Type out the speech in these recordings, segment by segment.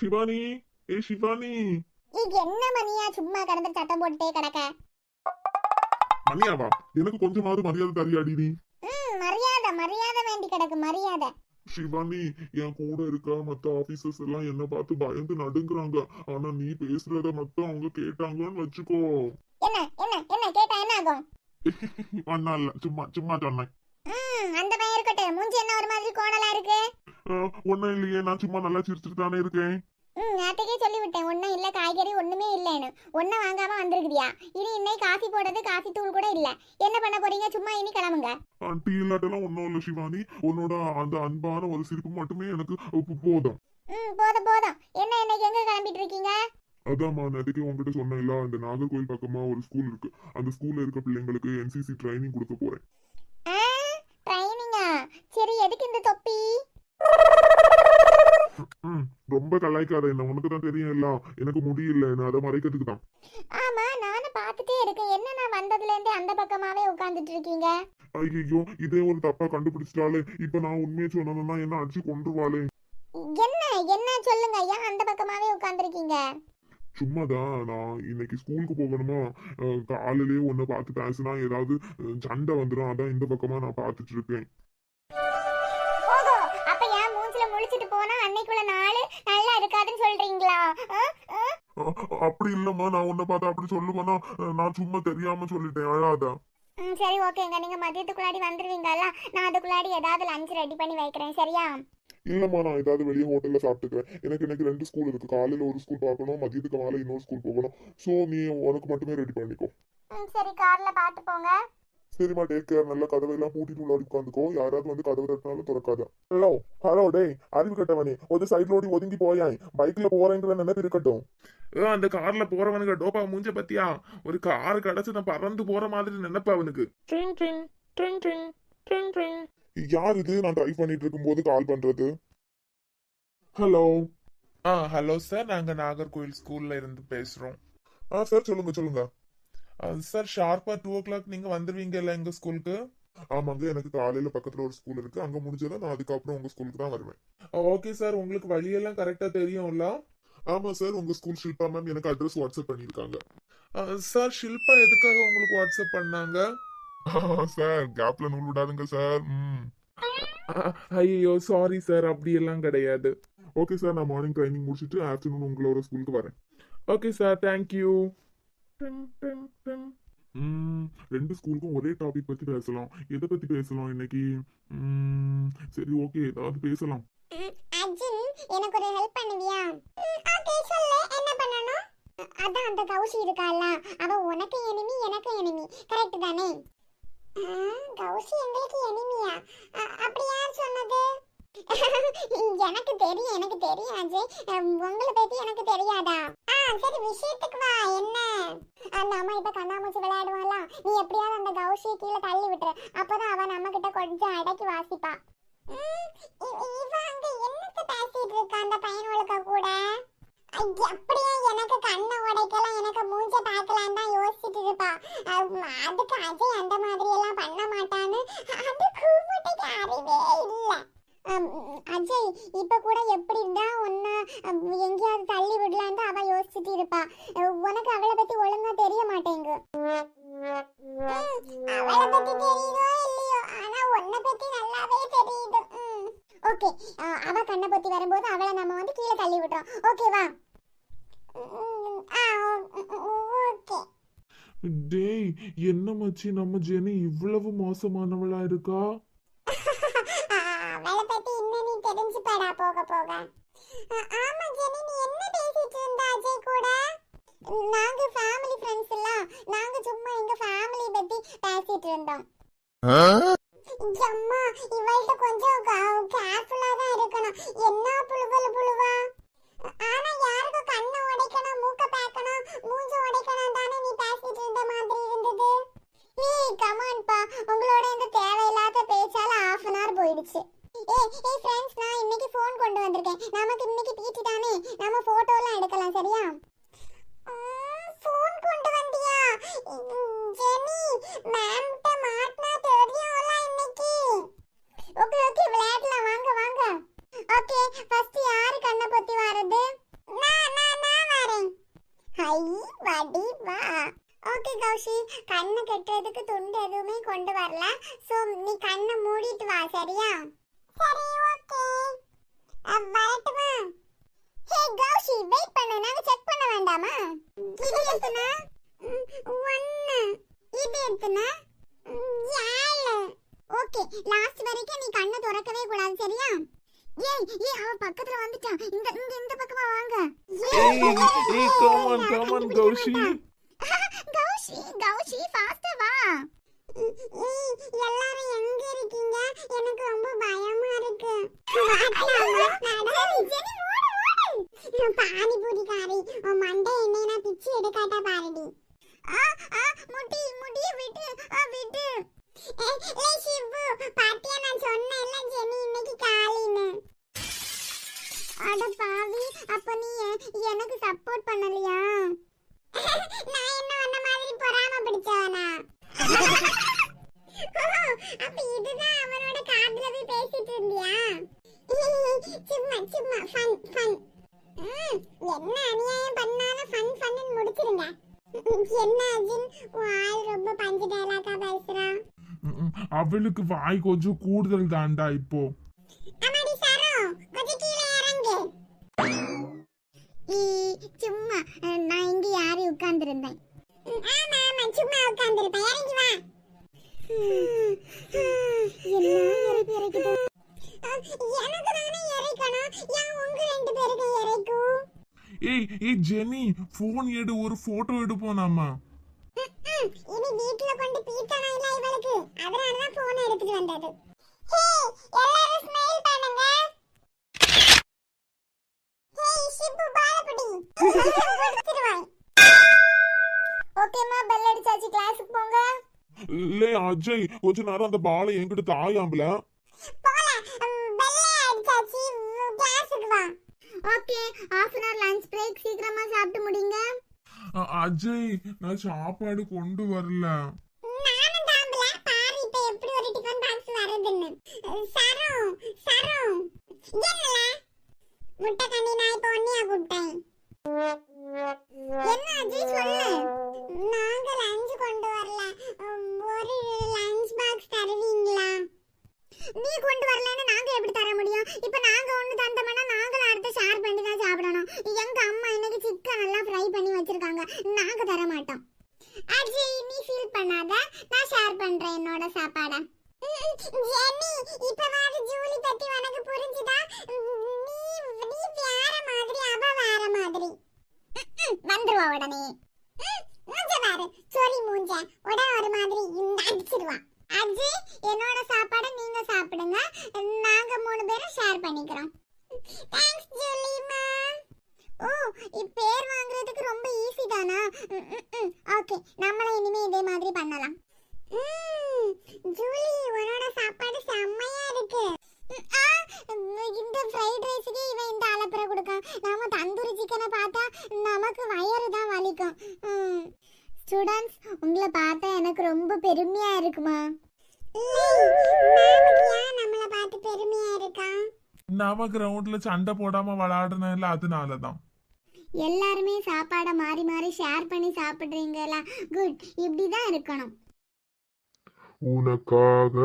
சிவானி, ஏ சிவானி. இது என்ன மணியா சும்மா கடந்து சட்டம் போட்டே கிடக்க? மணியாவா? எனக்கு கொஞ்சமாவது மரியாதை தரியாடி நீ. மரியாதை மரியாதை வேண்டி கிடக்கு மரியாதை. சிவானி, என் கூட இருக்க மத்த ஆபீசர்ஸ் எல்லாம் என்ன பார்த்து பயந்து நடுங்குறாங்க. ஆனா நீ பேசுறத மட்டும் அவங்க கேட்டாங்கன்னு வச்சுக்கோ. என்ன என்ன என்ன கேட்டா என்ன ஆகும்? ஒன்னும் இல்ல, சும்மா சும்மா சொன்னேன். அந்த பையன் இருக்கட்டும். மூஞ்சி என்ன ஒரு மாதிரி கோணலா இருக்கு? ஒன்னும் இல்லையே, நான் சும்மா நல்லா சிரிச்சுட்டு தானே இருக்கேன். நேற்றுக்கே சொல்லிவிட்டேன் ஒன்றும் இல்லை, காய்கறி ஒன்றுமே இல்லைன்னு. ஒன்றும் வாங்காம வந்திருக்குதியா? இனி இன்னைக்கு காஃபி போடுறது காஃபி தூள் கூட இல்லை. என்ன பண்ண போறீங்க? சும்மா இனி கிளம்புங்க. டீ இல்லாட்டெல்லாம் ஒன்னும் இல்ல சிவானி, உன்னோட அந்த அன்பான ஒரு சிரிப்பு மட்டுமே எனக்கு போதும். போதும் போதும். என்ன இன்னைக்கு எங்க கிளம்பிட்டு இருக்கீங்க? அதாம்மா, நேற்றுக்கு உங்ககிட்ட சொன்னேன்ல, இந்த நாகர்கோவில் பக்கமா ஒரு ஸ்கூல் இருக்கு. அந்த ஸ்கூல்ல இருக்க பிள்ளைங்களுக்கு என்சிசி ட்ரைனிங் கொடுக்க போறேன். ட்ரைனிங்கா? சரி, எதுக்கு இந்த தொப்பி? ரொம்ப கலாய்க்காத என்ன, உனக்கு தான் தெரியும் இல்ல எனக்கு முடியல, அதை மறைக்கிறதுக்கு தான். ஆமா, நானும் பார்த்துட்டே இருக்கேன். என்ன நான் வந்ததுல இருந்தே அந்த பக்கமாவே உட்கார்ந்துட்டு இருக்கீங்க? ஐயோ, இதே ஒரு தப்பா கண்டுபிடிச்சிட்டாலே. இப்ப நான் உண்மையை சொன்னதுன்னா என்ன அடிச்சு கொண்டுருவாளே. என்ன என்ன சொல்லுங்க, ஏன் அந்த பக்கமாவே உட்கார்ந்துருக்கீங்க? சும்மாதான், நான் இன்னைக்கு ஸ்கூலுக்கு போகணுமா, காலையிலேயே உன்னை பார்த்து பேசினா ஏதாவது சண்டை வந்துடும், அதான் இந்த பக்கமா நான் பார்த்துட்டு இருக்கேன். அப்ப ஏன் மூஞ்சில முழிச்சிட்டு போனா அன்னைக்குள்ள நாள் நல்லா இருக்காதுன்னு சொல்றீங்களா? அப்படி இல்லம்மா, நான் உன்னை பார்த்தா அப்படி சொல்லுவேன்னா, நான் சும்மா தெரியாம சொல்லிட்டேன், அழாதா. சரி ஓகேங்க, நீங்க மதியத்துக்குள்ளாடி வந்துருவீங்கல்ல, நான் அதுக்குள்ளாடி ஏதாவது லஞ்ச் ரெடி பண்ணி வைக்கிறேன், சரியா? இல்லம்மா, நான் ஏதாவது வெளியே ஹோட்டல்ல சாப்பிட்டுக்கிறேன். எனக்கு இன்னைக்கு 2 ஸ்கூல் இருக்கு. காலையில ஒரு ஸ்கூல் பார்க்கணும், மதியத்துக்கு மேலே இன்னொரு ஸ்கூல் போகணும். ஸோ நீ உனக்கு மட்டுமே ரெடி பண்ணிக்கோ. சரி, கார்ல பார்த்து போங்க. சரிம்மா, டேக் கேர். நல்ல கதவையெல்லாம் பூட்டிட்டு உள்ளாடி உட்காந்துக்கோ. யாராவது வந்து கதவை தட்டினாலும் திறக்காத. ஹலோ ஹலோ, டேய் அறிவு கட்டவனே, ஒரு சைட்ல ஓடி ஒதுங்கி போயாய். பைக்ல போறேங்கிற நினைப்பு இருக்கட்டும். அந்த கார்ல போறவனுக்கு டோப்பா மூஞ்ச பத்தியா? ஒரு கார் கிடைச்சு நான் பறந்து போற மாதிரி நினைப்பா அவனுக்கு. யார் இது நான் டிரைவ் பண்ணிட்டு இருக்கும் போது கால் பண்றது? ஹலோ. ஹலோ சார், நாங்க நாகர்கோவில் ஸ்கூல்ல இருந்து பேசுறோம். சார், சொல்லுங்க சொல்லுங்க. சார், ஷார்ப்பா 2 o'clock நீங்க வந்துருவீங்கல்ல எங்க ஸ்கூலுக்கு? ஆமாங்க, எனக்கு காலையில பக்கத்துல ஒரு ஸ்கூல் இருக்கு, அங்க முடிஞ்சதான் நான் அதுக்கப்புறம் உங்க ஸ்கூலுக்கு தான் வருவேன். ஓகே சார், உங்களுக்கு வழியெல்லாம் கரெக்டா தெரியும்ல? ஆமா சார், உங்க ஸ்கூல் ஷில்பா மேம் எனக்கு அட்ரஸ் வாட்ஸ்அப் பண்ணிருக்காங்க. சார், ஷில்பா எதுக்காக உங்களுக்கு வாட்ஸ்அப் பண்ணாங்க? சார், கேப்ல நூல் விடாதுங்க சார். ஐயோ சாரி சார், அப்படியெல்லாம் கிடையாது. ஓகே சார், நான் மார்னிங் ட்ரைனிங் முடிச்சுட்டு ஆஃப்டர்நூன் உங்களோட ஸ்கூலுக்கு வரேன். Okay sir, thank you. 2 ஸ்கூலுக்கும் ஒரே டாபிக் பத்தி பேசலாம். எதை பத்தி பேசலாம் இன்னைக்கு? சரி ஓகே, ஏதாவது பேசலாம். அர்ஜுன், எனக்கு ஒரு ஹெல்ப் பண்ணுவியா? ஓகே, சொல்லு, என்ன பண்ணனும்? அதான் அந்த கௌசி இருக்கால, அவ உனக்கு எனிமி எனக்கு எனிமி, கரெக்ட் தானே? கௌசி எங்களுக்கு எனிமியா? அப்படி யார் சொன்னது? எனக்கு தெரியும் அஜய், உங்களை பத்தி எனக்கு தெரியாதா? சரி, விஷயத்துக்கு வா. என்ன? அந்த அம்மா இப்ப கண்ணாமூச்சி விளையாடுவாளா, நீ எப்படியாவது அந்த கௌசியை கீழே தள்ளி விட்டுரு, அப்பதான் அவ நம்ம கிட்ட கொஞ்சம் அடக்கி வாசிப்பா. இவ அங்க என்னத்த பேசிட்டு இருக்கா அந்த பையனுக்கு கூட? அப்படியே எனக்கு கண்ணை உடைக்கலாம், எனக்கு மூஞ்ச பார்க்கலாம் தான் யோசிச்சுட்டு இருப்பா. அதுக்கு அஜய் அந்த மாதிரி எல்லாம் பண்ண மாட்டான்னு அது கூப்பிட்டுக்கு அறிவே இல்லை. அஜய் இப்ப கூட எப்படி இருந்தா ஒன்னா எங்கேயாவது தள்ளி விடலான்னு அவ யோசிச்சுட்டு இருப்பா. உனக்கு அவளை பத்தி ஒழுங்கா தெரிய மாட்டேங்க. அவளை பத்தி தெரியுதோ இல்லையோ, ஆனா உன்னை பத்தி நல்லாவே தெரியுது. ஓகே, அவ கண்ணை பத்தி வரும்போது அவளை நம்ம வந்து கீழே தள்ளி விடுறோம், ஓகேவா? ஓகே. டேய், என்ன மச்சி, நம்ம ஜெனி இவ்வளவு மோசமானவளா இருக்கா? அவளை பத்தி இன்னும் நீ தெரிஞ்சுப்படா போக போக. ஆமா ஜெனி, நீ என்ன பேசிட்டு இருந்த அஜய் கூட? நாங்க ஃபேமிலி ஃப்ரெண்ட்ஸ் எல்லாம், நாங்க சும்மா எங்க ஃபேமிலி பத்தி பேசிட்டு இருந்தோம். அம்மா, இவள்கிட்ட கொஞ்சம் கேர்ஃபுல்லா தான் இருக்கணும். என்ன புழுவா? ஆனா யாருக்கு கண்ணை உடைக்கணும், மூக்க பேக்கணும், மூஞ்ச உடைக்கணும் தானே நீ பேசிட்டு இருந்த மாதிரி இருந்தது. ஏய் கமான் பா, உங்களோட இந்த தேவையில்லாத பேச்சால half an hour போயிடுச்சு. ஏய் ஃப்ரெண்ட்ஸ், நான் இன்னைக்கு ஃபோன் கொண்டு வந்திருக்கேன். நமக்கு இன்னைக்கு பீட்டி தானே, நம்ம போட்டோலாம் எடுக்கலாம், சரியா? ஃபோன் கொண்டு வந்தியா? ஜெனி மேம்ட்ட மாட்னா தெரியும்ல இன்னைக்கு. ஓகே விளையாடலாம், வாங்க. ஓகே, ஃபர்ஸ்ட் யாரு கண்ணை பொத்தி வரது? ஓகே கௌஷி, கண்ணை கெட்டுறதுக்கு துண்டு எதுவுமே கொண்டு வரல. சோ நீ கண்ணை மூடிட்டு வா, சரியா? சரி ஓகே. வரட்டுமா? ஹே கௌஷி, வெயிட் பண்ணு, நாங்க செக் பண்ண வேண்டாமா? இது எத்தனை? 1. இது எத்தனை? 7. ஓகே, லாஸ்ட் வரைக்கும் நீ கண்ணை திறக்கவே கூடாது, சரியா? ஏய் ஏய், அவ பக்கத்துல வந்துட்டான். இந்த பக்கமா வாங்க. ஏய் கம் ஆன் கௌஷி. கௌஷி ஃபாஸ்டா வா. எல்லாரும் எங்க இருக்கீங்க? எனக்கு ரொம்ப பயமா இருக்கு. பானிபூரிக்காரி, உன் மண்டை என்னைனா பிச்சு எடுக்காட்டா பாருடி. முடிய விட்டு விட்டு. ஏய் சிவு, பாட்டியா நான் சொன்னேன்ல ஜெனி இன்னைக்கு காலின்னு. அட பாவி, அப்ப நீ எனக்கு சப்போர்ட் பண்ணலையா? நான் என்ன உன்ன மாதிரி பொறாம பிடிச்சவனா? அப்ப இதுதான் அவனோட காதுல போய் பேசிட்டு இருந்தியா? சும்மா ஃபன். என்ன அநியாயம் பண்ணாலும் ஃபன் முடிச்சிருங்க. என்ன அர்ஜுன், வாய் ரொம்ப பஞ்சு டயலாக்கா பேசுறா? அவளுக்கு வாய் கொஞ்சம் கூடுதல் தாண்டா இப்போ. அம்மாடி சாரோ, கொஞ்சம் கீழே இறங்கு. சும்மா நான் இங்க யாரு உட்கார்ந்திருந்தேன். ஆமா சும்மா உட்கார்ந்திருப்பேன், இறங்கி வா. என்ன இறக்கி இறக்குது? எனக்கு தானே இறக்கணும், ஏன் உங்க 2 பேருக்கு இறக்கும்? ஏய் ஜெனி, போன் எடு, ஒரு போட்டோ எடுப்போம் நாம. இனி வீட்ல கொண்டு பீத்தனா இல்ல இவளுக்கு, அதனால தான் போன் எடுத்துட்டு வந்தது. ஹே எல்லாரும் ஸ்மைல் பண்ணுங்க. ஹே ஷிப்பு பாலபடி. ஓகேமா, பெல் அடிச்சாச்சு, கிளாஸுக்கு போங்க. லே அஜய், கொஞ்ச நேரம் அந்த பாலை என்கிட்ட தாயாம்பல. போல பெல் அடிச்சாச்சு, கிளாஸுக்கு வா. Okay, half an hour lunch break, சீக்கிரமா சாப்பிட்டு முடிங்க. அஜய், நான் சாப்பாடு கொண்டு வரல. நானும் தாம்பல, பாரு இப்ப எப்படி ஒரு டிஃபன் பாக்ஸ் வருதுன்னு. சரோ என்னல முட்டை கண்ணி நான் இப்ப ஒன்னியா கூப்பிட்டேன். என்ன அஜய் சொல்லு? நாங்க லஞ்ச் கொண்டு வரல, ஒரு லஞ்ச் பாக்ஸ் தருவீங்களா? நீ கொண்டு வரலன்னு நாங்க எப்படி தர முடியும்? இப்ப நாங்க ஒண்ணு தந்தோம்னா நாங்களும் அடுத்து ஷேர் பண்ணி தான் சாப்பிடணும். எங்க அம்மா இன்னைக்கு சிக்கன் எல்லாம் ஃப்ரை பண்ணி வச்சிருக்காங்க, நாங்க தர மாட்டோம். அஜய் நீ ஃபீல் பண்ணாத, நான் ஷேர் பண்றேன் என்னோட சாப்பாட. ஜெனி, இப்பவாது ஜூலி பத்தி உனக்கு புரிஞ்சுதா? நீ வேற மாதிரி, அவ வேற மாதிரி. வந்துருவா உடனே. மூஞ்ச பாரு, சொரி மூஞ்ச, உடனே ஒரு மாதிரி அடிச்சிருவா. அஜய், என்னோட சாப்பாட நீங்க சாப்பிடுங்க, நாங்க 3 பேரும் ஷேர் பண்ணிக்கிறோம். தேங்க்ஸ் ஜூலிமா. ஓ, பேர் வாங்குறதுக்கு ரொம்ப ஈஸி தானா? ஓகே, நம்மள இனிமே இதே மாதிரி பண்ணலாம். ஜூலி, உன்னோட சாப்பாடு செம்மையா இருக்கு. இந்த ஃப்ரைட் ரைஸ்க்கு இவன் இந்த அலப்பறை கொடுக்கான். நாம தந்தூரி சிக்கனை பார்த்தா நமக்கு வயிறு தான் வலிக்கும். ஸ்டூடண்ட்ஸ், உங்களை பார்த்தா எனக்கு ரொம்ப பெருமையா இருக்குமா? நம்மள பார்த்து பெருமையா இருக்கா? நாம கிரவுண்ட்ல சண்டை போடாம விளையாடுனல, அதனாலதான். எல்லாருமே சாப்பாட மாறி மாறி ஷேர் பண்ணி சாப்பிடுறீங்களா? குட், இப்படிதான் இருக்கணும். உனக்காக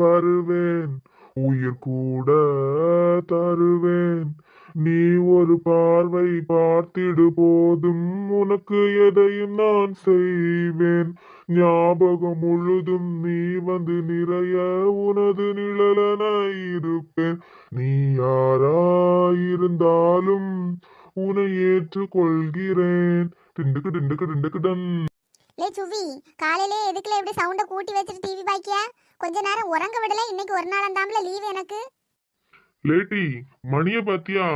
வருவேன், உயிர் கூட தருவேன், நீ ஒரு பார்வை பார்த்திடு போதும், உனக்கு எதையும் நான் செய்வேன், ஞாபகம் முழுதும் நீ வந்து நிறைய உனது நிழலென இருப்பேன், நீ யாராயிருந்தாலும் உன்னை ஏற்றுக்கொள்கிறேன். டிண்டுக்கு டிண்டுக்கு டிண்டுக்கு டன். லே சுவி, காலையிலே எதுக்குல இப்படி சவுண்ட கூட்டி வச்சிட்டு டிவி பாக்கியா? கொஞ்ச நேரம் உறங்க விடல, இன்னைக்கு ஒரு நாளாந்தாம்ல லீவ் எனக்கு. லேட்டி, மணிய பாத்தியா?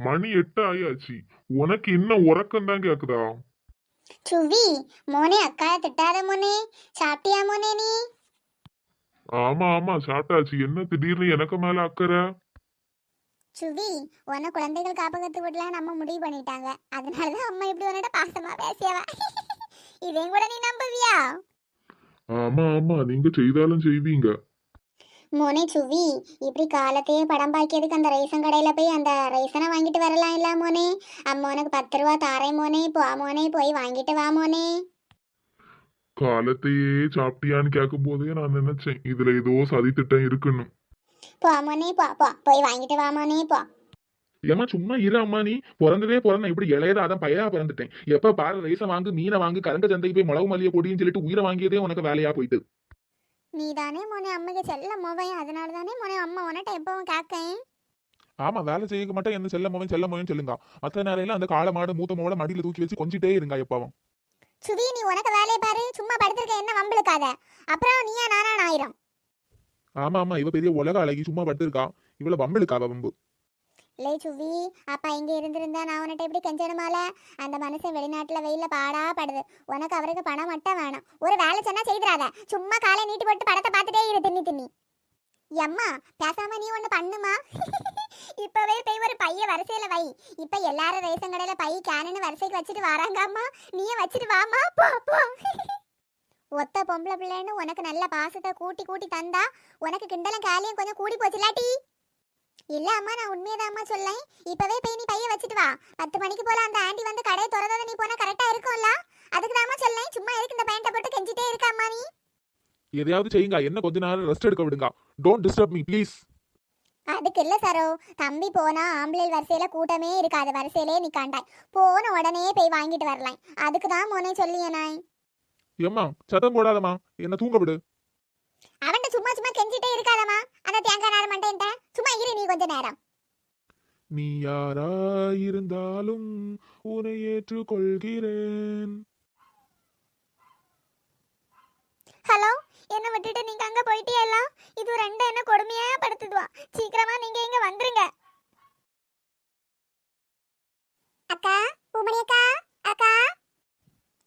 மணி 8 ஆயாச்சு, உனக்கு இன்னும் உறக்கம் தான் கேக்குதா? சுவி, மோனே அக்கா திட்டாத மோனே, சாப்பிட்டியா மோனே நீ? ஆமா சாப்பிட்டாச்சு. என்ன திடீர்னு எனக்கு மேல அக்கறை? சுவி, உன்ன குழந்தைகள் காப்பகத்து வீட்டுல நம்ம முடிவு பண்ணிட்டாங்க, அதனாலதான் அம்மா இப்படி உன்னோட பாசமா பேசியவா. இதையும் கூட நீ நம்புவியா? ஆமா நீங்க செய்தாலும் செய்வீங்க. மோனே சுவி, இப்படி காலத்தையே படம் பாக்கியதுக்கு அந்த ரேஷன் கடையில போய் அந்த ரேஷனை வாங்கிட்டு வரலாம் இல்ல மோனே? அம்மா உனக்கு 10 ரூபா தாரேன் மோனே, போ மோனே, போய் வாங்கிட்டு வா மோனே. காலத்தையே சாப்பிட்டியான்னு கேட்கும் போதே நான் நினைச்சேன் இதுல ஏதோ சதி திட்டம் இருக்குன்னு. போ மோனே போ போ போய் வாங்கிட்டு வா மோனே போ. ஏமா சும்மா இரு அம்மா, நீ பிறந்ததே பிறந்த இப்படி இளையதா அதான் பையனா பிறந்துட்டேன். எப்ப பாரு ரைசை வாங்கு, மீனை வாங்கு, கரங்க சந்தைக்கு போய் மிளகு மல்லியை பொடின்னு சொல்லிட்டு உயிரை வாங்கியதே உனக்கு வேலையா போயிட்டு. நீ தானே மோனே அம்மைக்கு செல்ல மோவையும், அதனால தானே மோனே அம்மா உன்கிட்ட எப்பவும் கேட்கேன். ஆமா, வேலை செய்ய மாட்டேன் என்ன செல்ல மோவன் சொல்லுங்க. மற்ற நேரம் அந்த காளை மாடு மூத்த மோட மடியில தூக்கி வச்சு கொஞ்சிட்டே இருங்க எப்பவும். சுவி நீ உனக்கு வேலையை பாரு, சும்மா படுத்திருக்க என்ன வம்பிழுக்காத, அப்புறம் நீயா நானா ஆயிரும். ஆமா ஆமா, இவ பெரிய உலக அழகி, சும்மா படுத்திருக்கா, இவ்வளவு வம்பிழுக்காவ வம்பு. இல்லை சுவி, அப்பா இங்க இருந்திருந்தா நான் உன்கிட்ட எப்படி கெஞ்சணுமால. அந்த மனுஷன் வெளிநாட்டுல வெயில பாடா படுது, உனக்கு அவருக்கு பணம் மட்டும் வேணும். ஒரு வேலை சொன்னா செய்திராத, சும்மா காலை நீட்டி போட்டு படத்தை பார்த்துட்டே இரு தின்னி தின்னி. எம்மா பேசாம நீ ஒண்ணு பண்ணுமா. இப்பவே போய் ஒரு பைய வரிசையில வை. இப்ப எல்லாரும் ரேஷன் கடையில பை கேனு வரிசைக்கு வச்சுட்டு வராங்க அம்மா, நீயே வச்சுட்டு வாமா போ போ. ஒத்த பொம்பளை பிள்ளைன்னு உனக்கு நல்ல பாசத்தை கூட்டி கூட்டி தந்தா உனக்கு கிண்டலும் காலியும் கொஞ்சம் கூடி போச்சுலாட்டி. இல்ல அம்மா, நான் உண்மையதான் அம்மா சொல்லேன். இப்பவே போய் நீ பைய வச்சுட்டு வா. 10 மணிக்கு போல அந்த ஆண்டி வந்து கடையை திறந்தத நீ போனா கரெக்டா இருக்கும்ல. அதுக்கு தான் சொல்லேன், சும்மா எதுக்கு இந்த பேண்ட போட்டு கெஞ்சிட்டே இருக்க அம்மா நீ. எதையாவது செய்யுங்க, என்ன கொஞ்ச நேரம் ரெஸ்ட் எடுக்க விடுங்க. Don't disturb me please. அதுக்கு இல்ல சரோ, தம்பி போனா ஆம்பளை வரிசையில கூட்டமே இருக்காது, வரிசையிலே நிக்காண்டாய், போன உடனே போய் வாங்கிட்டு வரலாம். அதுக்கு தான் மோனே சொல்லியனாய். ஏம்மா சத்தம் போடாதம்மா, என்ன தூங்க விடு. அவன்கிட்ட சும்மா சும்மா கெஞ்சிட்டே இருக்காதம்மா, அந்த தேங்காய் நேரம் மண்டேன்ட்ட சும்மா இரு நீ கொஞ்ச நேரம். நீ யாராயிருந்தாலும் உன்னை ஏற்றுக்கொள்கிறேன். ஹலோ, என்ன விட்டுட்டு நீங்க அங்க போயிட்டீங்களா? இது ரெண்டு என்ன கொடுமையா படுத்துதுவா. சீக்கிரமா நீங்க இங்க வந்துருங்க. அக்கா, பூமணி அக்கா, அக்கா.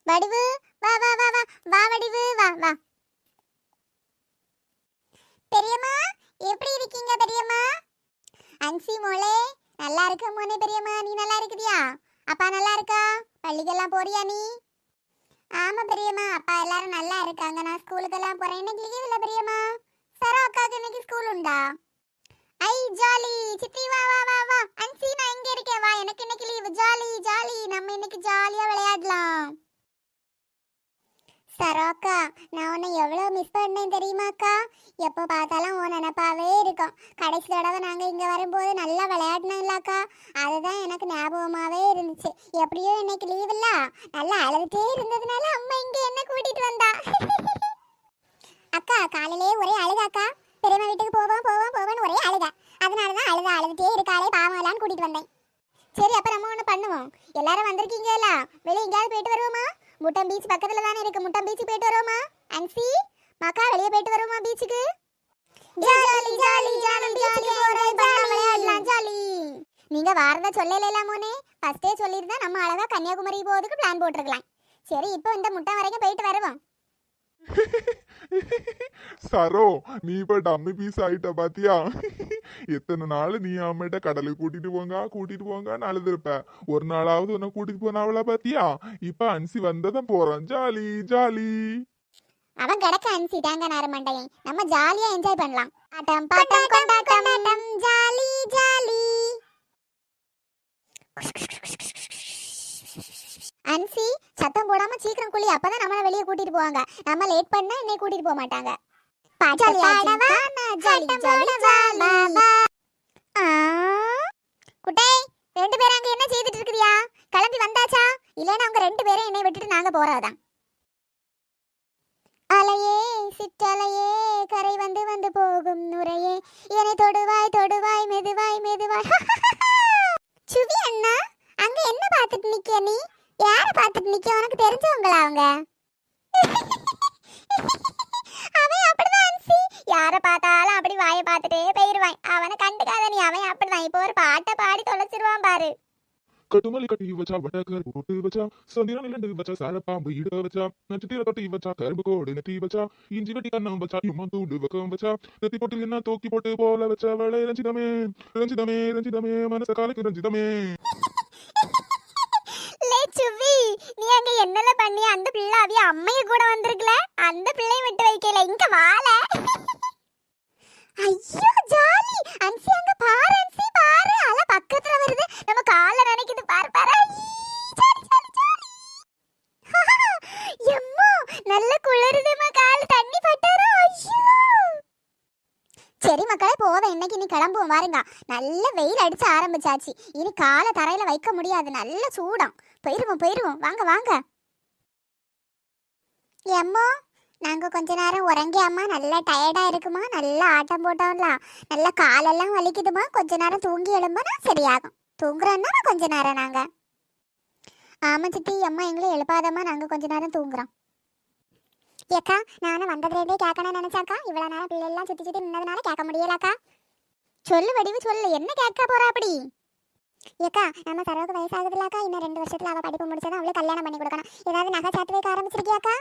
வடிவு வா வா வா வா வா வடிவு வா வா. பெரியம்மா எப்படி இருக்கீங்க பெரியம்மா? அன்சி மோளே நல்லா இருக்க மோனே. பெரியம்மா நீ நல்லா இருக்குதியா? அப்பா நல்லா இருக்கா? பள்ளிக்கெல்லாம் போறியா நீ? ஆமா பெரியம்மா, அப்பா எல்லாரும் நல்லா இருக்காங்க. நான் ஸ்கூலுக்கெல்லாம் போறேன். இன்னைக்கு லீவ் இல்ல பெரியம்மா. சரோ அக்காக்கு இன்னைக்கு ஸ்கூல் உண்டா? ஐ ஜாலி. சித்தி வா வா வா வா. அன்சி நான் இங்க இருக்கேன் வா, எனக்கு இன்னைக்கு லீவ். ஜாலி ஜாலி, நம்ம இன்னைக்கு ஜாலியா விளையாடலாம். சரோ அக்கா, நான் உன்னை எவ்வளவு மிஸ் பண்ணேன் தெரியுமாக்கா? எப்போ பார்த்தாலும் உன் நினைப்பாவே இருக்கும். கடைசி தடவை நாங்க இங்க வரும்போது நல்லா விளையாடினோம்லக்கா, அதுதான் எனக்கு ஞாபகமாவே இருந்துச்சு. எப்படியோ இன்னைக்கு லீவ் இல்ல, நல்லா அழுதுட்டே இருந்ததுனால அம்மா இங்க என்ன கூட்டிட்டு வந்தா. அக்கா காலையிலே ஒரே அழுதாக்கா, பெரியம்மா வீட்டுக்கு போவோம் போவோம் போவோம்னு ஒரே அழுதா. அதனாலதான் அழுதுட்டே இருக்காளே பாவலான்னு கூட்டிட்டு வந்தேன். சரி அப்ப நம்ம ஒண்ணு பண்ணுவோம், எல்லாரும் வந்திருக்கீங்களா, வெளியே எங்கேயாவது போயிட்டு வருவோமா? முட்டம் பீச் பக்கத்துல தானே இருக்கு, முட்டம் பீச் போயிட்டு வருவோமா? அன்சி மக்கா வெளியே போயிட்டு வருவோமா பீச்சுக்கு? ஜாலி ஜாலி ஜாலி பீச்சுக்கு போறோம், விளையாடலாம் ஜாலி. நீங்க வாரத சொல்லல மோனே, ஃபர்ஸ்டே சொல்லிருந்தா நம்ம அழகா கன்னியாகுமரி போறதுக்கு பிளான் போட்டுருக்கலாம். சரி இப்போ இந்த முட்டம் வரைக்கும் போயிட்டு வருவோம். சரோ நீ இப்ப டம்மி பீஸ் ஆயிட்ட பாத்தியா? எத்தனை நாள் நீ அம்மிட்ட கடலுக்கு கூட்டிட்டு போங்கன்னு அழுதுருப்ப. ஒரு நாளாவது உன்னை கூட்டிட்டு போனாவளா பாத்தியா? இப்ப அன்சி வந்ததான் போறோம், ஜாலி ஜாலி. அவன் கிடக்க அன்சி தேங்காய் நேரம் மண்டையன், நம்ம ஜாலியா என்ஜாய் பண்ணலாம். ஆட்டம் பாட்டம் கொண்டாட்டம் ஜாலி ஜாலி. அன்சி சத்தம் போடாம சீக்கிரம் குளி, அப்பதான் நம்மள வெளியே கூட்டிட்டு போவாங்க. நம்ம லேட் பண்ணா என்னை கூட்டிட்டு போக மாட்டாங்க. குட்டை 2 பேரும் அங்க என்ன செய்துட்டு இருக்குதியா? கிளம்பி வந்தாச்சா? இல்லைன்னா அவங்க 2 பேரும் என்னை விட்டுட்டு நாங்க போறதான். அலையே சிற்றலையே கரை வந்து வந்து போகும் நுரையே, என்னை தொடுவாய் தொடுவாய் மெதுவாய் மெதுவாய். சுவி அண்ணா அங்க என்ன பார்த்துட்டு நிக்க நீ? யார பார்த்துட்டு நிக்க? உனக்கு தெரிஞ்சவங்களா அவங்க? அவன் அப்படிதான் அன்சி, யார பார்த்தாலும் அப்படி வாயை பார்த்துட்டே போயிருவான். அவனை கண்டுக்காத நீ, அவன் அப்படிதான். இப்போ ஒரு பாட்டை பாடி தொலைச்சிருவான் பாரு. கட்டுமல்லி கட்டி வச்சா, வட்டக்கருப்பு பொட்டு வச்சா, சந்திரன் இலண்டு வச்சா, சாரப்பாம்பு இடுக வச்சா, நட்சத்திர தொட்டி வச்சா, கரும்பு கோடு நெட்டி வச்சா, இஞ்சி வெட்டி கண்ணம் வச்சா, இம்மா தூண்டு வக்கம் வச்சா, நெத்தி போட்டு என்ன தூக்கி போட்டு போல வச்சா, வளை ரஞ்சிதமே ரஞ்சிதமே ரஞ்சிதமே மனச காலுக்கு ரஞ்சிதமே. சுவி நீ அங்க என்னல பண்ணி? அந்த பிள்ளை அவிய அம்மைய கூட வந்திருக்கல, அந்த பிள்ளையை விட்டு வைக்கல, இங்க வாழ. ஐயோ ஜாலி. அன்சி அங்க பாரு, அன்சி பாரு, அல பக்கத்துல வருது, நம்ம கால்ல நினைக்குது பாரு பாரு. Jolly jolly jolly. எம்மா நல்ல இனி கிளம்புவோம் வாருங்க. நல்ல வெயில் அடிச்சு ஆரம்பிச்சாச்சு. இனி காலை தரையில வைக்க முடியாது, நல்ல சூடம். போயிருவோம் வாங்க வாங்க. எம்மோ நாங்க கொஞ்ச நேரம் உறங்கி அம்மா, நல்லா டயர்டா இருக்குமா, நல்லா ஆட்டம் போட்டோம்ல, நல்லா காலெல்லாம் வலிக்குதுமா, கொஞ்ச நேரம் தூங்கி எழும்போனா சரியாகும். தூங்குறோன்னா கொஞ்ச நேரம் நாங்க. ஆமா சித்தி, அம்மா எங்களை எழுப்பாதம்மா, நாங்க கொஞ்ச நேரம் தூங்குறோம். ஏக்கா நானும் வந்ததுலேருந்தே கேட்கணும்னு நினைச்சாக்கா, இவ்வளவு நேரம் பிள்ளைலாம் சுத்தி சுத்தி நின்னதுனால கேட்க முடியலக்கா. சொல்லு வடிவு சொல்லு, என்ன கேட்க போறா அப்படி? ஏக்கா நம்ம சரோவுக்கு வயசாகுதுலாக்கா, இன்னும் 2 வருஷத்துல அவ படிப்பு முடிச்சதான் அவளுக்கு கல்யாணம் பண்ணி கொடுக்கணும். ஏதாவது நகை சாத்து வைக்க ஆரம்பிச்சிருக்கியாக்கா?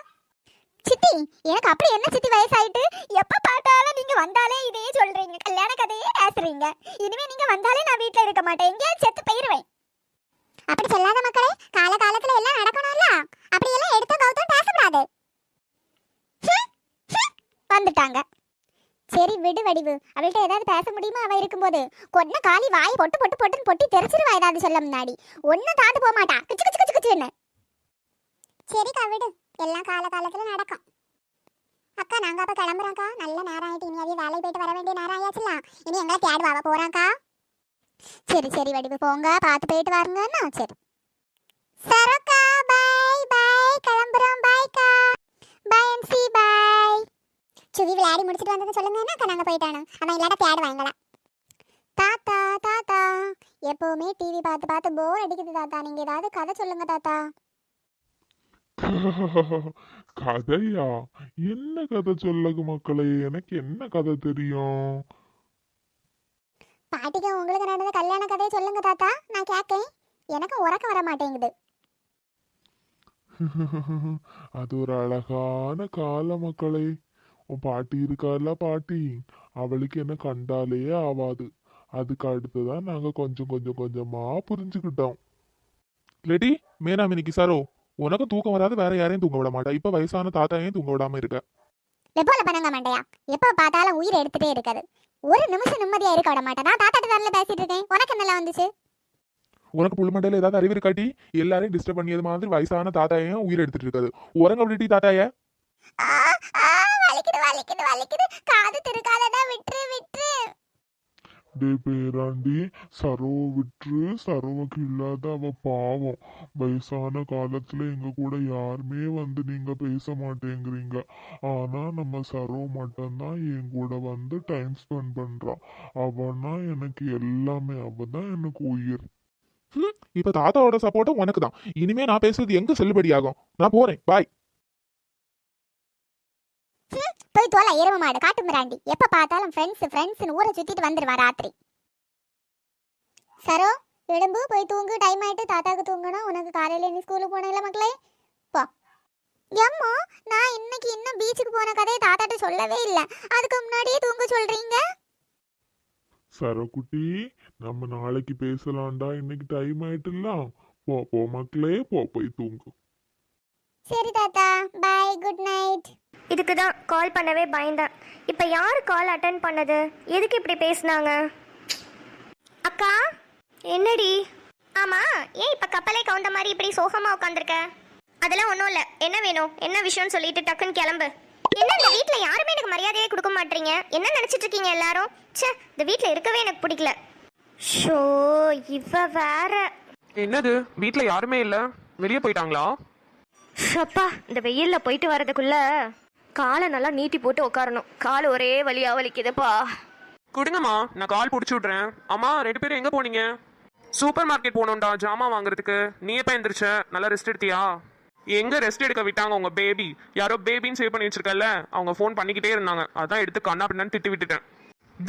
சித்தி எனக்கு அப்படி என்ன சித்தி வயசாயிட்டு? எப்ப பார்த்தாலும் நீங்க வந்தாலே இதே சொல்றீங்க, கல்யாண கதையே பேசுறீங்க. இனிமே நீங்க வந்தாலே நான் வீட்டுல இருக்க மாட்டேன், எங்கேயாவது செத்து போயிருவேன். அப்படி சொல்லாத மக்களே, காலத்துல எல்லாம் நடக்கணும்ல, அப்படி எல்லாம் எடுத்த கௌதம் பேசக்கூடாது. வந்துட்டாங்க. சரி விடு வடிவு, அவள்கிட்ட ஏதாவது பேச முடியுமா? அவ இருக்கும்போது கொன்ன காலி வாய் பொட்டு தெரிச்சிருவா. ஏதாவது சொல்ல முன்னாடி ஒன்னும் தாண்டு போக மாட்டா, கிச்சு. சரிக்கா விடு, எல்லாம் காலத்துல நடக்கும். அக்கா நாங்க அப்ப கிளம்புறோம்க்கா, நல்ல நேரம் ஆயிட்டு, இனி அதையும் வேலைக்கு போயிட்டு வர வேண்டிய நேரம் ஆயாச்சுல, இனி எங்களை தேடுவாவ போறாங்க்கா. சரி வடிவு போங்க, பார்த்து போயிட்டு வாருங்கன்னா. சரி சரோக்கா, பாய் கிளம்புறோம். பாய்க்கா, பாய் எம்சி, பாய். சுவி விளையாடி முடிச்சிட்டு வந்தது சொல்லுங்கன்னா அக்கா நாங்க போயிட்டானு, அவன் இல்லாட்ட தேடுவாங்களா. தாத்தா எப்பவுமே டிவி பார்த்து போர் அடிக்குது தாத்தா, நீங்க ஏதாவது கதை சொல்லுங்க தாத்தா. கதையா? என்ன கதை சொல்லகு மக்களே, எனக்கு என்ன கதை தெரியும்? பாட்டிக்கு உங்களுக்கு நடந்த கல்யாண கதையை சொல்லுங்க தாத்தா, நான் கேட்கேன். எனக்கு உறக்க வர மாட்டேங்குது. அது ஒரு அழகான கால மக்களே. உன் பாட்டி இருக்கால, பாட்டி அவளுக்கு என்ன கண்டாலே ஆவாது. அதுக்கு அடுத்துதான் நாங்க கொஞ்சமா புரிஞ்சுக்கிட்டோம். லேடி மேனாமினிக்கு சாரோ, உனக்கு தூக்கம் வராது, வேற யாரையும் தூங்க விட மாட்டா. இப்ப வயசான தாத்தாவையும் தூங்க விடாம இருக்க. எப்போல பண்ணங்க மண்டையா, எப்ப பார்த்தாலும் உயிர் எடுத்துட்டே இருக்காது. ஒரு நிமிஷம் நிம்மதியா இருக்க விட மாட்டேன். நான் தாத்தாட்ட தானே பேசிட்டு இருக்கேன், உனக்கு என்னெல்லாம் வந்துச்சு? உனக்கு புல் மண்டையில ஏதாவது அறிவு இருக்காட்டி? எல்லாரையும் டிஸ்டர்ப் பண்ணியது மாதிரி வயசான தாத்தாயையும் உயிர் எடுத்துட்டு இருக்காது. உறங்க விட்டுட்டி தாத்தாய. வலிக்குது, காது திருக்காதடா, விட்டுரு. டே பேராண்டி, சரோவை விட்டுரு. சரோவுக்கு இல்லாத அவ பாவம். வயசான காலத்துல எங்க கூட யாருமே வந்து நீங்க பேச மாட்டேங்கிறீங்க. ஆனா நம்ம சரோ மட்டும்தான் என் கூட வந்து டைம் ஸ்பெண்ட் பண்றான். அவனா எனக்கு எல்லாமே, அவதான் எனக்கு உயிர். இப்ப தாத்தாவோட சப்போர்ட்டும் உனக்கு தான். இனிமே நான் பேசுறது எங்க செல்லுபடி ஆகும்? நான் போறேன், பாய். போய் தோல எரும மாடு, காட்டு மிராண்டி. எப்ப பார்த்தாலும் ஃப்ரெண்ட்ஸ் ஊரை சுத்திட்டு வந்துருவா ராத்திரி. சரோ எழும்பு, போய் தூங்கு, டைம் ஆயிட்டு. தாத்தாக்கு தூங்கணும், உனக்கு காலையில நீ ஸ்கூலுக்கு போனல மக்களே. போ. எம்மா நான் இன்னும் பீச்சுக்கு போன கதையை தாத்தாட்ட சொல்லவே இல்லை, அதுக்கு முன்னாடியே தூங்க சொல்றீங்க. சரோக்குட்டி, நம்ம நாளைக்கு பேசலாம்டா, இன்னைக்கு டைம் ஆயிட்டுல. போ மக்களே, போய் தூங்கு. சரி தாத்தா, பை, குட் நைட். இதுக்கு தான் கால் பண்ணவே பயந்தேன். இப்போ யார் கால் அட்டன் பண்ணது? எதுக்கு இப்படி பேசுனாங்க? அக்கா என்னடி? ஆமாம், ஏன் இப்போ கப்பலே கவுந்த மாதிரி இப்படி சோகமாக உட்காந்துருக்க? அதெல்லாம் ஒன்றும் இல்லை. என்ன வேணும், என்ன விஷயம்னு சொல்லிட்டு டக்குன்னு கிளம்பு. என்ன இந்த வீட்டில் யாருமே எனக்கு மரியாதையே கொடுக்க மாட்டீங்க? என்ன நினச்சிட்டு இருக்கீங்க எல்லாரும்? ச்சே, இந்த வீட்டில் இருக்கவே எனக்கு பிடிக்கல. ஷோ, இவ வேற. என்னது, வீட்ல யாருமே இல்ல, வெளியே போயிட்டாங்களா? அப்பா, இந்த வெயில்ல போயிட்டு வரதுக்குள்ள காலை நல்லா நீட்டி போட்டு உட்காரணும். கால் ஒரே வலியா வலிக்குதுப்பா. கொடுங்கம்மா, நான் கால் பிடிச்சி விட்றேன். அம்மா 2 பேரும் எங்க போனீங்க? சூப்பர் மார்க்கெட் போகணும்டா, ஜாமான் வாங்குறதுக்கு. நீ எப்ப எந்திரிச்ச? நல்லா ரெஸ்ட் எடுத்தியா? எங்க ரெஸ்ட் எடுக்க விட்டாங்க உங்க பேபி? யாரோ பேபின்னு சேவ் பண்ணி வச்சிருக்கல, அவங்க ஃபோன் பண்ணிக்கிட்டே இருந்தாங்க. அதான் எடுத்து கண்ணா பின்னான்னு திட்டி விட்டுட்டேன்.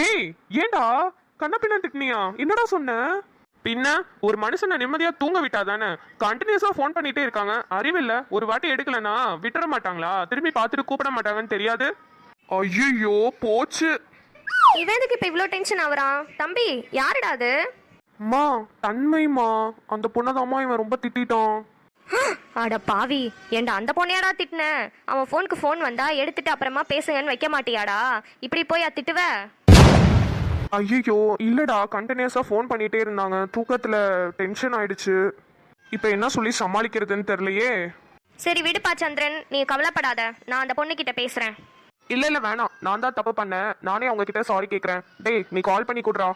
டேய், ஏண்டா கண்ணா பின்னா திட்டினியா? என்னடா சொன்ன? பின்ன ஒரு மனுஷனை நிம்மதியா தூங்க விட்டா தானே? கண்டினியூஸா ஃபோன் பண்ணிட்டே இருக்காங்க. அறிவில்ல, ஒரு வாட்டி எடுக்கலனா விட்டுற மாட்டாங்களா? திரும்பி பார்த்துட்டு கூப்பிட மாட்டாங்கன்னு தெரியாது? ஐயோ போச்சு. இவனுக்கு இப்ப இவ்ளோ டென்ஷன் ஆவறான்? தம்பி யாருடா அது? மா, தன்மைமா, அந்த பொண்ணதாம்மா இவன் ரொம்ப திட்டான். அட பாவி, ஏண்டா அந்த பொண்ணையாடா திட்டின? அவன் ஃபோனுக்கு ஃபோன் வந்தா எடுத்துட்டு அப்புறமா பேசுங்கன்னு வைக்க மாட்டியாடா? இப்படி போய் திட்டுவ? ஐயோ இல்லடா, கண்டினியூஸா ஃபோன் பண்ணிட்டே இருந்தாங்க. தூக்கத்துல டென்ஷன் ஆயிடுச்சு. இப்போ என்ன சொல்லி சமாளிக்கிறதுன்னு தெரியலையே. சரி விடுப்பா சந்திரன், நீ கவலைப்படாத, நான் அந்த பொண்ணுகிட்ட பேசுறேன். இல்ல இல்ல வேணாம், நான் தான் தப்பு பண்ணேன். நானே அவங்க கிட்ட சாரி கேக்குறேன். டேய் நீ கால் பண்ணி கூடுறா.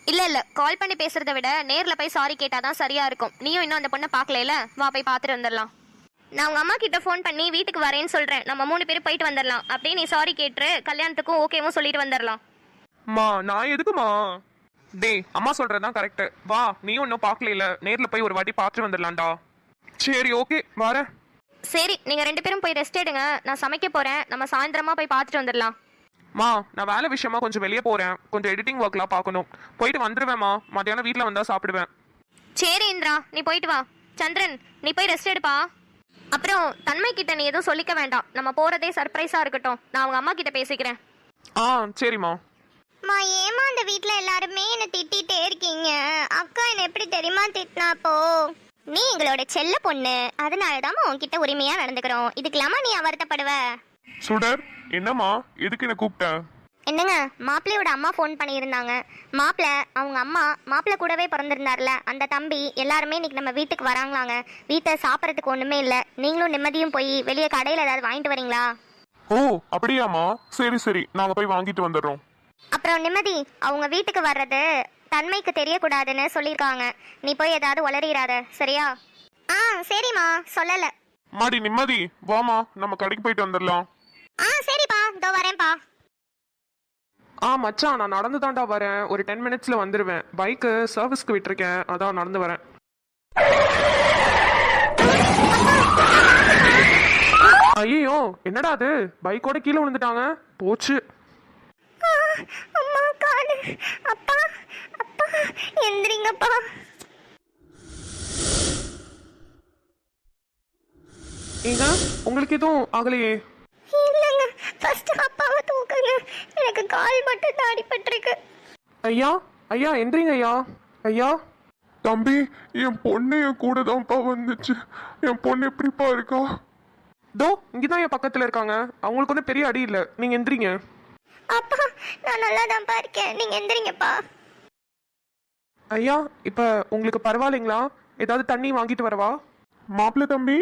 இல்ல கால் பண்ணி பேசுறதை விட நேர்ல போய் சாரி கேட்டாதான் சரியா இருக்கும். நீயும் இன்னும் அந்த பொண்ணை பார்க்கல, வா போய் பார்த்துட்டு வந்துடலாம். நான் உங்க அம்மா கிட்ட ஃபோன் பண்ணி வீட்டுக்கு வரேன்னு சொல்றேன். நம்ம 3 பேரும் போயிட்டு வந்துடலாம். அப்படியே நீ சாரி கேட்டு கல்யாணத்துக்கும் ஓகேவும் சொல்லிட்டு வந்துடலாம். மா நான் எதுக்குமா? டேய் அம்மா சொல்றதுதான் கரெக்ட். வா, நீயும் இன்னும் பார்க்கல, நேர்ல போய் ஒரு வாட்டி பார்த்துட்டு வந்துடலாம்டா. சரி ஓகே வரேன். சரி நீங்க 2 பேரும் போய் ரெஸ்ட் எடுங்க. நான் சமைக்க போறேன். நம்ம சாயந்தரமா போய் பார்த்துட்டு வந்துடலாம். மா நான் வேலை விஷயமா கொஞ்சம் வெளியே போறேன். கொஞ்சம் எடிட்டிங் ஒர்க்லாம் பார்க்கணும். போயிட்டு வந்துடுவேன்மா. மத்தியானம் வீட்டில் வந்தா சாப்பிடுவேன். சரி இந்திரா, நீ போயிட்டு வா. சந்திரன் நீ போய் ரெஸ்ட் எடுப்பா. அப்புறம் தன்மை கிட்ட நீ எதுவும் சொல்லிக்க வேண்டாம். நம்ம போறதே சர்ப்ரைஸா இருக்கட்டும். நான் அவங்க அம்மா கிட்ட பேசிக்கிறேன். ஆ சரிம்மா. மா ஏமா அந்த வீட்ல எல்லாருமே என்ன திட்டிட்டே இருக்கீங்க? அக்கா என்ன எப்படி தெரியுமா திட்டினாப்போ? நீ எங்களோட செல்ல பொண்ணு, அதனாலதான் உன்கிட்ட உரிமையா நடந்துக்கிறோம். இதுக்கெல்லாமா நீ வருத்தப்படுவ? சுடர், என்னம்மா எதுக்கு என்ன கூப்பிட்ட? என்னங்க, மாப்பிள்ளையோட அம்மா ஃபோன் பண்ணியிருந்தாங்க. மாப்பிள்ளை அவங்க அம்மா மாப்பிள்ளை கூடவே பிறந்திருந்தார்ல அந்த தம்பி எல்லாருமே இன்னைக்கு நம்ம வீட்டுக்கு வராங்களாங்க. வீட்டை சாப்பிட்றதுக்கு ஒன்றுமே இல்லை. நீங்களும் நிம்மதியும் போய் வெளியே கடையில் ஏதாவது வாங்கிட்டு வரீங்களா? ஓ அப்படியாம்மா, சரி சரி, நாங்க போய் வாங்கிட்டு வந்துடுறோம். அப்புறம் நிம்மதி, அவங்க வீட்டுக்கு வர்றது தன்மைக்கு தெரியக்கூடாதுன்னு சொல்லியிருக்காங்க. நீ போய் ஏதாவது உளறிடாத, சரியா? ஆ சரிம்மா, சொல்லல. மாடி நிம்மதி, வாமா நம்ம கடைக்கு போயிட்டு வந்துடலாம். ஆ சரிப்பா, இதோ வரேன்ப்பா. மச்சான் நான் நடந்து தாண்டா வரேன். ஒரு 10 மினிட்ஸ்ல வந்துடுவேன். பைக்கு சர்வீஸ்க்கு விட்டுருக்கேன், அதான் நடந்து வரேன். ஐயோ என்னடா அது, பைக்கோட கீழே விழுந்துட்டாங்க. போச்சு. அம்மா காலு. அப்பா அப்பா எந்திரிங்கப்பா. ஏங்க உங்களுக்கு எதுவும் ஆகலையே? இல்லைங்க, ஃபர்ஸ்ட் அப்பாவை தூக்குங்க. எனக்கு கால் மட்டும் தான் அடிபட்டிருக்கு. ஐயா ஐயா எந்திரிங்க ஐயா. ஐயா தம்பி, என் பொண்ணு என் கூட தான்ப்பா வந்துச்சு. என் பொண்ணு எப்படிப்பா இருக்கா? தோ இங்கதான் என் பக்கத்துல இருக்காங்க. அவங்களுக்கு ஒன்றும் பெரிய அடி இல்லை. நீங்க எந்திரிங்க. அப்பா நான் நல்லா தான்ப்பா இருக்கேன், நீங்க எந்திரிங்கப்பா. ஐயா இப்ப உங்களுக்கு பரவாயில்லைங்களா? ஏதாவது தண்ணி வாங்கிட்டு வரவா? மாப்பிள்ளை தம்பி,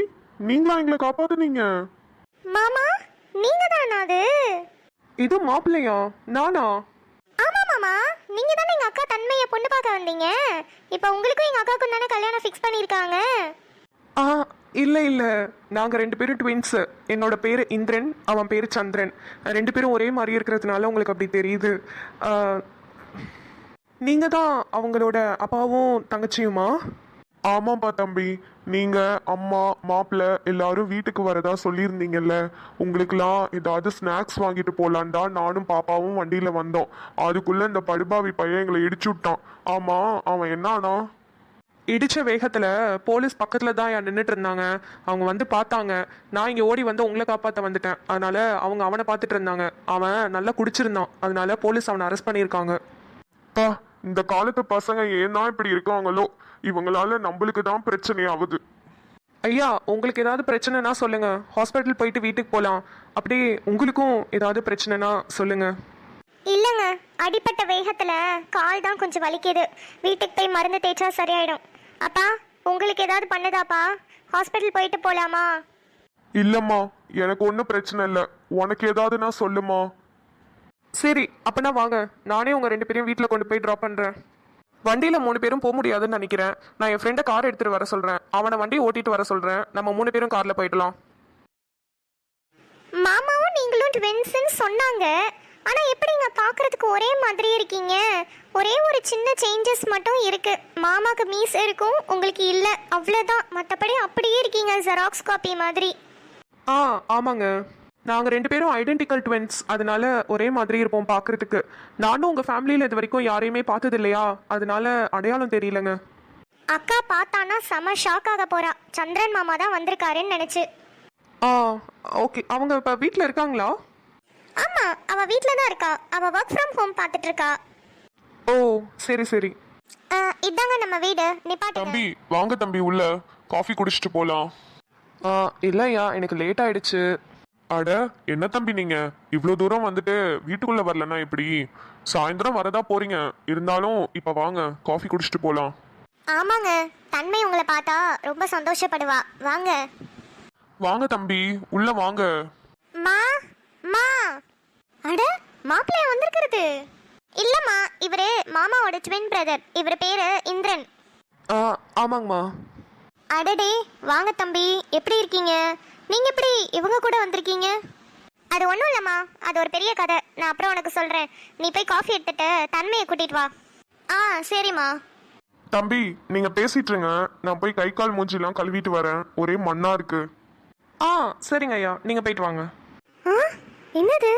நீங்களா எங்களை காப்பாத்துனீங்க? மாமா நீங்க தானா அது? இது மாப்பிள்ளையா? நானா? ஆமா மாமா, நீங்க தானே எங்க அக்கா தன்மையை பொண்ணு பார்க்க வந்தீங்க. இப்போ உங்களுக்கும் எங்க அக்காவுக்கும் தானே கல்யாணம் ஃபிக்ஸ் பண்ணிருக்காங்க. ஆ இல்ல இல்ல, நாங்க 2 பேரும் ட்வின்ஸ். என்னோட பேரு இந்திரன், அவன் பேரு சந்திரன். 2 பேரும் ஒரே மாதிரி இருக்கிறதுனால உங்களுக்கு அப்படி தெரியுது. நீங்க தான் அவங்களோட அப்பாவும் தங்கச்சியுமா? ஆமாப்பா தம்பி, நீங்க அம்மா மாப்பிள்ளை எல்லாரும் வீட்டுக்கு வரதா சொல்லியிருந்தீங்கல்ல. உங்களுக்குலாம் ஏதாவது ஸ்நாக்ஸ் வாங்கிட்டு போலான்டா நானும் பாப்பாவும் வண்டியில வந்தோம். அதுக்குள்ள இந்த படுபாவி பையன் எங்களை இடிச்சு விட்டான். ஆமா, அவன் என்னானா? இடிச்ச வேகத்துல போலீஸ் பக்கத்துல தான் நின்றுட்டு இருந்தாங்க. அவங்க வந்து பார்த்தாங்க. நான் இங்க ஓடி வந்து உங்களை காப்பாற்ற வந்துட்டேன். அதனால அவங்க அவனை பார்த்துட்டு இருந்தாங்க. அவன் நல்லா குடிச்சிருந்தான். அதனால போலீஸ் அவனை அரெஸ்ட் பண்ணியிருக்காங்க. பா, இந்த காலத்து பசங்க ஏன் தான் இப்படி இருக்காங்களோ. இவங்களால நம்மளுக்கு தான் பிரச்சனை ஆகுது. ஐயா உங்களுக்கு ஏதாவது பிரச்சனைனா சொல்லுங்க, ஹாஸ்பிட்டல் போயிட்டு வீட்டுக்கு போகலாம். அப்படியே உங்களுக்கும் ஏதாவது பிரச்சனைனா சொல்லுங்க. இல்லைங்க, அடிப்பட்ட வேகத்துல கால் தான் கொஞ்சம் வலிக்குது. வீட்டுக்கு போய் மருந்து தேய்ச்சா சரியாயிடும். அப்பா உங்களுக்கு ஏதாவது பண்ணுதாப்பா? ஹாஸ்பிட்டல் போயிட்டு போலாமா? இல்லம்மா, எனக்கு ஒன்றும் பிரச்சனை இல்லை. உனக்கு ஏதாவதுன்னா சொல்லுமா. சரி அப்பனா வாங்க, நானே உங்க 2 பேரையும் வீட்டில் கொண்டு போய் ட்ராப் பண்றேன். வண்டியில 3 பேரும் போக முடியாதுன்னு நினைக்கிறேன். நான் என் ஃப்ரெண்டை கார் எடுத்துட்டு வர சொல்றேன். அவனை வண்டி ஓட்டிட்டு வர சொல்றேன். நம்ம 3 பேரும் கார்ல போயிடலாம். மாமாவும் நீங்களும் ட்வின்ஸ்ன்னு சொன்னாங்க. ஆனா எப்படிங்க பார்க்கறதுக்கு ஒரே மாதிரி இருக்கீங்க? ஒரே ஒரு சின்ன சேஞ்சஸ் மட்டும் இருக்கு. மாமாக்கு மீஸ் இருக்கும், உங்களுக்கு இல்ல, அவ்வளவுதான். மற்றபடி அப்படியே இருக்கீங்க, ஜெராக்ஸ் காப்பி மாதிரி. ஆமாங்க, நாங்கள் 2 பேரும் ஐடென்டிக்கல் ட்வின்ஸ். அதனால ஒரே மாதிரி இருப்போம் பார்க்கறதுக்கு. நானும் உங்கள் ஃபேமிலியில் இது வரைக்கும் யாரையுமே பார்த்தது இல்லையா, அதனால அடையாளம் தெரியலங்க. அக்கா பார்த்தானா செம ஷாக் ஆக போறா. சந்திரன் மாமா தான் வந்திருக்காருன்னு நினைச்சு. ஓகே, அவங்க இப்போ வீட்டில் இருக்காங்களா? ஆமா, அவ வீட்ல தான் இருக்கா. அவ ஒர்க் ஃப்ரம் ஹோம் பார்த்துட்டு இருக்கா. ஓ சரி சரி. இதாங்க நம்ம வீடு. நிப்பாட்டுங்க. தம்பி வாங்க தம்பி, உள்ள காஃபி குடிச்சிட்டு போலாம். இல்லையா, எனக்கு லேட் ஆயிடுச்சு. அட என்ன தம்பி, நீங்க இவ்வளோ தூரம் வந்துட்டு வீட்டுக்குள்ள வரலன்னா எப்படி? சாயந்தரம் வரதா போறீங்க. இருந்தாலும் இப்ப வாங்க காஃபி குடிச்சிட்டு போலாம். ஆமாங்க, தன்மை உங்களை பார்த்தா ரொம்ப சந்தோஷப்படுவா. வாங்க வாங்க தம்பி, உள்ள வாங்க. மா அட மாப்பிள்ளையா வந்திருக்கிறது? இல்லம்மா, இவரு மாமாவோட ட்வின் பிரதர். இவர் பேரு இந்திரன். ஆமாங்கம்மா. அடடே, வாங்க தம்பி, எப்படி இருக்கீங்க? நீங்க எப்படி இவங்க கூட வந்திருக்கீங்க? அது ஒன்றும் இல்லைம்மா, அது ஒரு பெரிய கதை. நான் அப்புறம் உனக்கு சொல்கிறேன். நீ போய் காஃபி எடுத்துட்டு தன்மையை கூட்டிட்டு வா. சரிம்மா. தம்பி நீங்க பேசிட்டு இருங்க, நான் போய் கை கால் மூஞ்சிலாம் கழுவிட்டு வரேன், ஒரே மண்ணா இருக்கு. சரிங்க ஐயா, நீங்க போயிட்டு வாங்க. என்னது,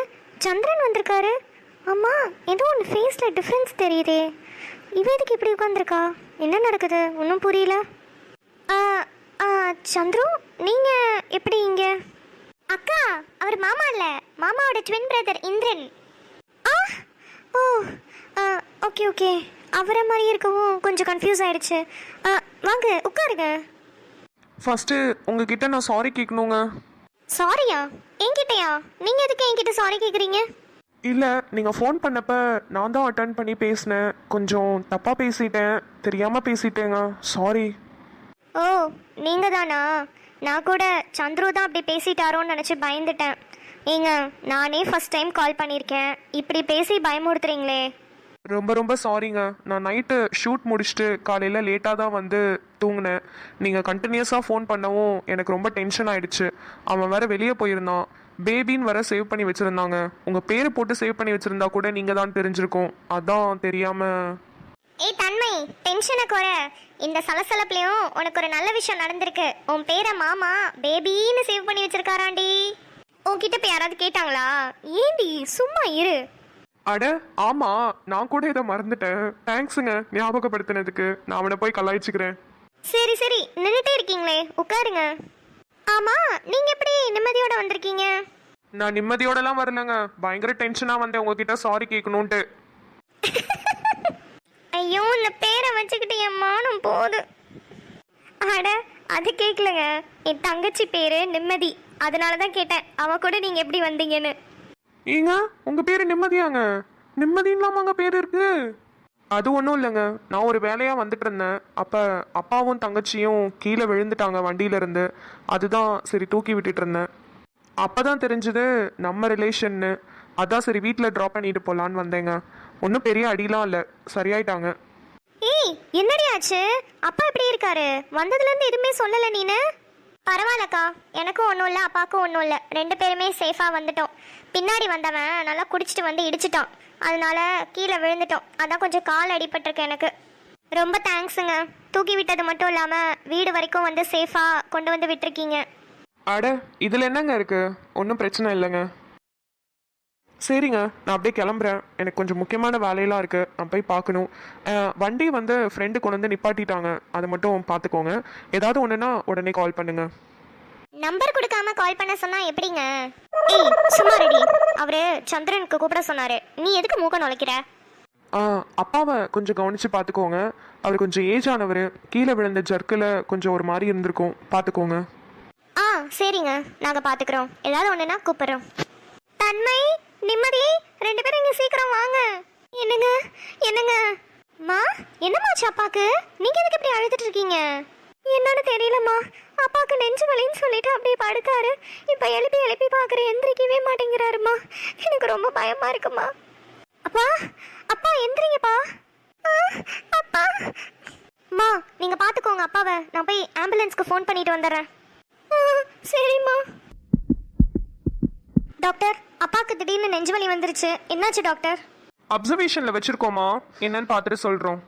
சந்திரன் வந்திருக்காரு? அம்மா, ஏதோ ஒன்று ஃபேஸில் டிஃப்ரென்ஸ் தெரியுதே. இவ எதுக்கு இப்படி உட்காந்துருக்கா? என்ன நடக்குது ஒன்றும் புரியல. சந்துரு, நீங்கள் எப்படி இங்கே? அக்கா, அவர் மாமா இல்லை, மாமாவோட ட்வின் பிரதர் இந்திரன். ஓ, ஓகே ஓகே, அவரை மாதிரி இருக்கவும் கொஞ்சம் கன்ஃபியூஸ் ஆயிடுச்சு. வாங்க உட்காருங்க. ஃபர்ஸ்ட்டு உங்ககிட்ட நான் சாரி கேட்கணுங்க. சாரியா? என்கிட்டயா? நீங்கள் எதுக்கு என்கிட்ட சாரி கேட்குறீங்க? இல்லை, நீங்கள் ஃபோன் பண்ணப்ப நான் தான் அட்டன் பண்ணி பேசினேன். கொஞ்சம் தப்பாக பேசிட்டேன், தெரியாமல் பேசிட்டேங்க. சாரி. ஓ, நீங்கள் தானா? நான் கூட சந்துரு தான் அப்படி பேசிட்டாரோன்னு நினச்சி பயந்துட்டேன். ஏங்க, நானே ஃபர்ஸ்ட் டைம் கால் பண்ணியிருக்கேன், இப்படி பேசி பயமுறுத்துறீங்களே. ரொம்ப ரொம்ப சாரிங்க. நான் நைட்டு ஷூட் முடிச்சுட்டு காலையில் லேட்டாக தான் வந்து தூங்கினேன். நீங்கள் கண்டினியூஸாக ஃபோன் பண்ணவும் எனக்கு ரொம்ப டென்ஷன் ஆயிடுச்சு. அவன் வேற வெளியே போயிருந்தான். பேபின்னு வர சேவ் பண்ணி வச்சுருந்தாங்க. உங்கள் பேரை போட்டு சேவ் பண்ணி வச்சுருந்தா கூட நீங்கள் தான் தெரிஞ்சிருக்கும். அதான் தெரியாமல். ஏய் தன்மை, டென்ஷனை குறை. இந்த சலசலப்புலையும் உனக்கு ஒரு நல்ல விஷயம் நடந்திருக்கு. உன் பேரை மாமா பேபின்னு சேவ் பண்ணி வச்சிருக்காராண்டி. உன்கிட்ட போய் யாராவது கேட்டாங்களா? ஏண்டி சும்மா இரு. அட ஆமாம், நான் கூட இதை மறந்துட்டேன். தேங்க்ஸுங்க ஞாபகப்படுத்தினதுக்கு. நான் அவனை போய் கலாய்ச்சிக்கிறேன். சரி சரி, நின்றுட்டே இருக்கீங்களே, உட்காருங்க. ஆமா, நீங்க எப்படி நிம்மதியோட வந்திருக்கீங்க? நான் நிம்மதியோடலாம் வரலங்க, பயங்கர டென்ஷனாக வந்தேன் உங்ககிட்ட சாரி கேட்கணுன்ட்டு. ஐயோ, இந்த பேரை வச்சுக்கிட்டு என் மானம் போகுது. அட அது கேட்கலங்க, என் தங்கச்சி பேரு நிம்மதி, அதனால தான் கேட்டேன் அவ கூட நீங்க எப்படி வந்தீங்கன்னு. ஏங்க, உங்கள் பேர் நிம்மதியாங்க? நிம்மதி இல்லாமங்க பேர் இருக்கு? அது ஒன்றும் இல்லைங்க, நான் ஒரு வேலையாக வந்துட்டு இருந்தேன். அப்போ அப்பாவும் தங்கச்சியும் கீழே விழுந்துட்டாங்க வண்டியிலேருந்து. அதுதான் சரி தூக்கி விட்டுட்டு இருந்தேன். அப்போ தான் தெரிஞ்சது நம்ம ரிலேஷன்னு. அதான் சரி வீட்டில் ட்ராப் பண்ணிட்டு போகலான்னு வந்தேங்க. ஒன்றும் பெரிய அடிலாம் இல்லை, சரியாயிட்டாங்க. ஏய், என்னடி ஆச்சு? அப்பா எப்படி இருக்காரு? வந்ததுலேருந்து எதுவுமே சொல்லலை நீனு. பரவாயில்லக்கா, எனக்கும் ஒன்றும் இல்லை, அப்பாவுக்கும் ஒன்றும் இல்லை. 2 பேருமே சேஃபாக வந்துட்டோம். பின்னாடி வந்தவன் நல்லா குடிச்சிட்டு வந்து இடிச்சிட்டான், அதனால கீழே விழுந்துட்டோம். அதான் கொஞ்சம் கால் அடிபட்டிருக்கு எனக்கு. ரொம்ப தேங்க்ஸுங்க. தூக்கி விட்டது மட்டும் இல்லாமல் வீடு வரைக்கும் வந்து சேஃபாக கொண்டு வந்து விட்டுருக்கீங்க. அட இதில் என்னங்க இருக்குது? ஒன்றும் பிரச்சனை இல்லைங்க. சரிங்க, நான் அப்படியே கிளம்புறேன். எனக்கு கொஞ்சம் முக்கியமான வேலையெல்லாம் இருக்குது, நான் போய் பார்க்கணும். வண்டி வந்து ஃப்ரெண்டு கொண்டு வந்து நிப்பாட்டிட்டாங்க, அதை மட்டும் பார்த்துக்கோங்க. ஏதாவது ஒன்றுனா உடனே கால் பண்ணுங்க. நம்பர் கொடுக்காம கால் பண்ண சொன்னா எப்படிங்க? ஏய் சும்மா ரெடி, அவரு சந்திரனுக்கு கூப்பிட சொன்னாரு, நீ எதுக்கு மூக்க நுழைக்கிற? அப்பாவை கொஞ்சம் கவனித்து பார்த்துக்கோங்க. அவர் கொஞ்சம் ஏஜ் ஆனவர். கீழே விழுந்த ஜர்க்கில் கொஞ்சம் ஒரு மாதிரி இருந்திருக்கும், பார்த்துக்கோங்க. சரிங்க, நாங்கள் பார்த்துக்குறோம். ஏதாவது ஒன்றுனா கூப்பிட்றோம். தன்மை, நிம்மதி, 2 பேரும் இங்கே சீக்கிரம் வாங்க. என்னங்க என்னங்க மா, என்னமாச்சு அப்பாக்கு? நீங்கள் எதுக்கு இப்படி அழுதுட்டு இருக்கீங்க? என்னன்னு தெரியலம்மா, அப்பாவுக்கு நெஞ்சு வலின்னு சொல்லிட்டு அப்படியே படுக்காரு. இப்போ எழுப்பி எழுப்பி பார்க்குறேன், எந்திரிக்கவே மாட்டேங்கிறாருமா. எனக்கு ரொம்ப பயமா இருக்குமா. அப்பா அப்பா எந்திரிங்கப்பா. அப்பா மா, நீங்கள் பார்த்துக்கோங்க அப்பாவை, நான் போய் ஆம்புலன்ஸ்க்கு ஃபோன் பண்ணிட்டு வந்துடுறேன். சரிம்மா. டாக்டர், அப்பாவுக்கு திடீர்னு நெஞ்சு வலி வந்துருச்சு, என்னாச்சு டாக்டர்? அப்சர்வேஷனில் வச்சுருக்கோமா, என்னன்னு பார்த்துட்டு சொல்கிறோம்.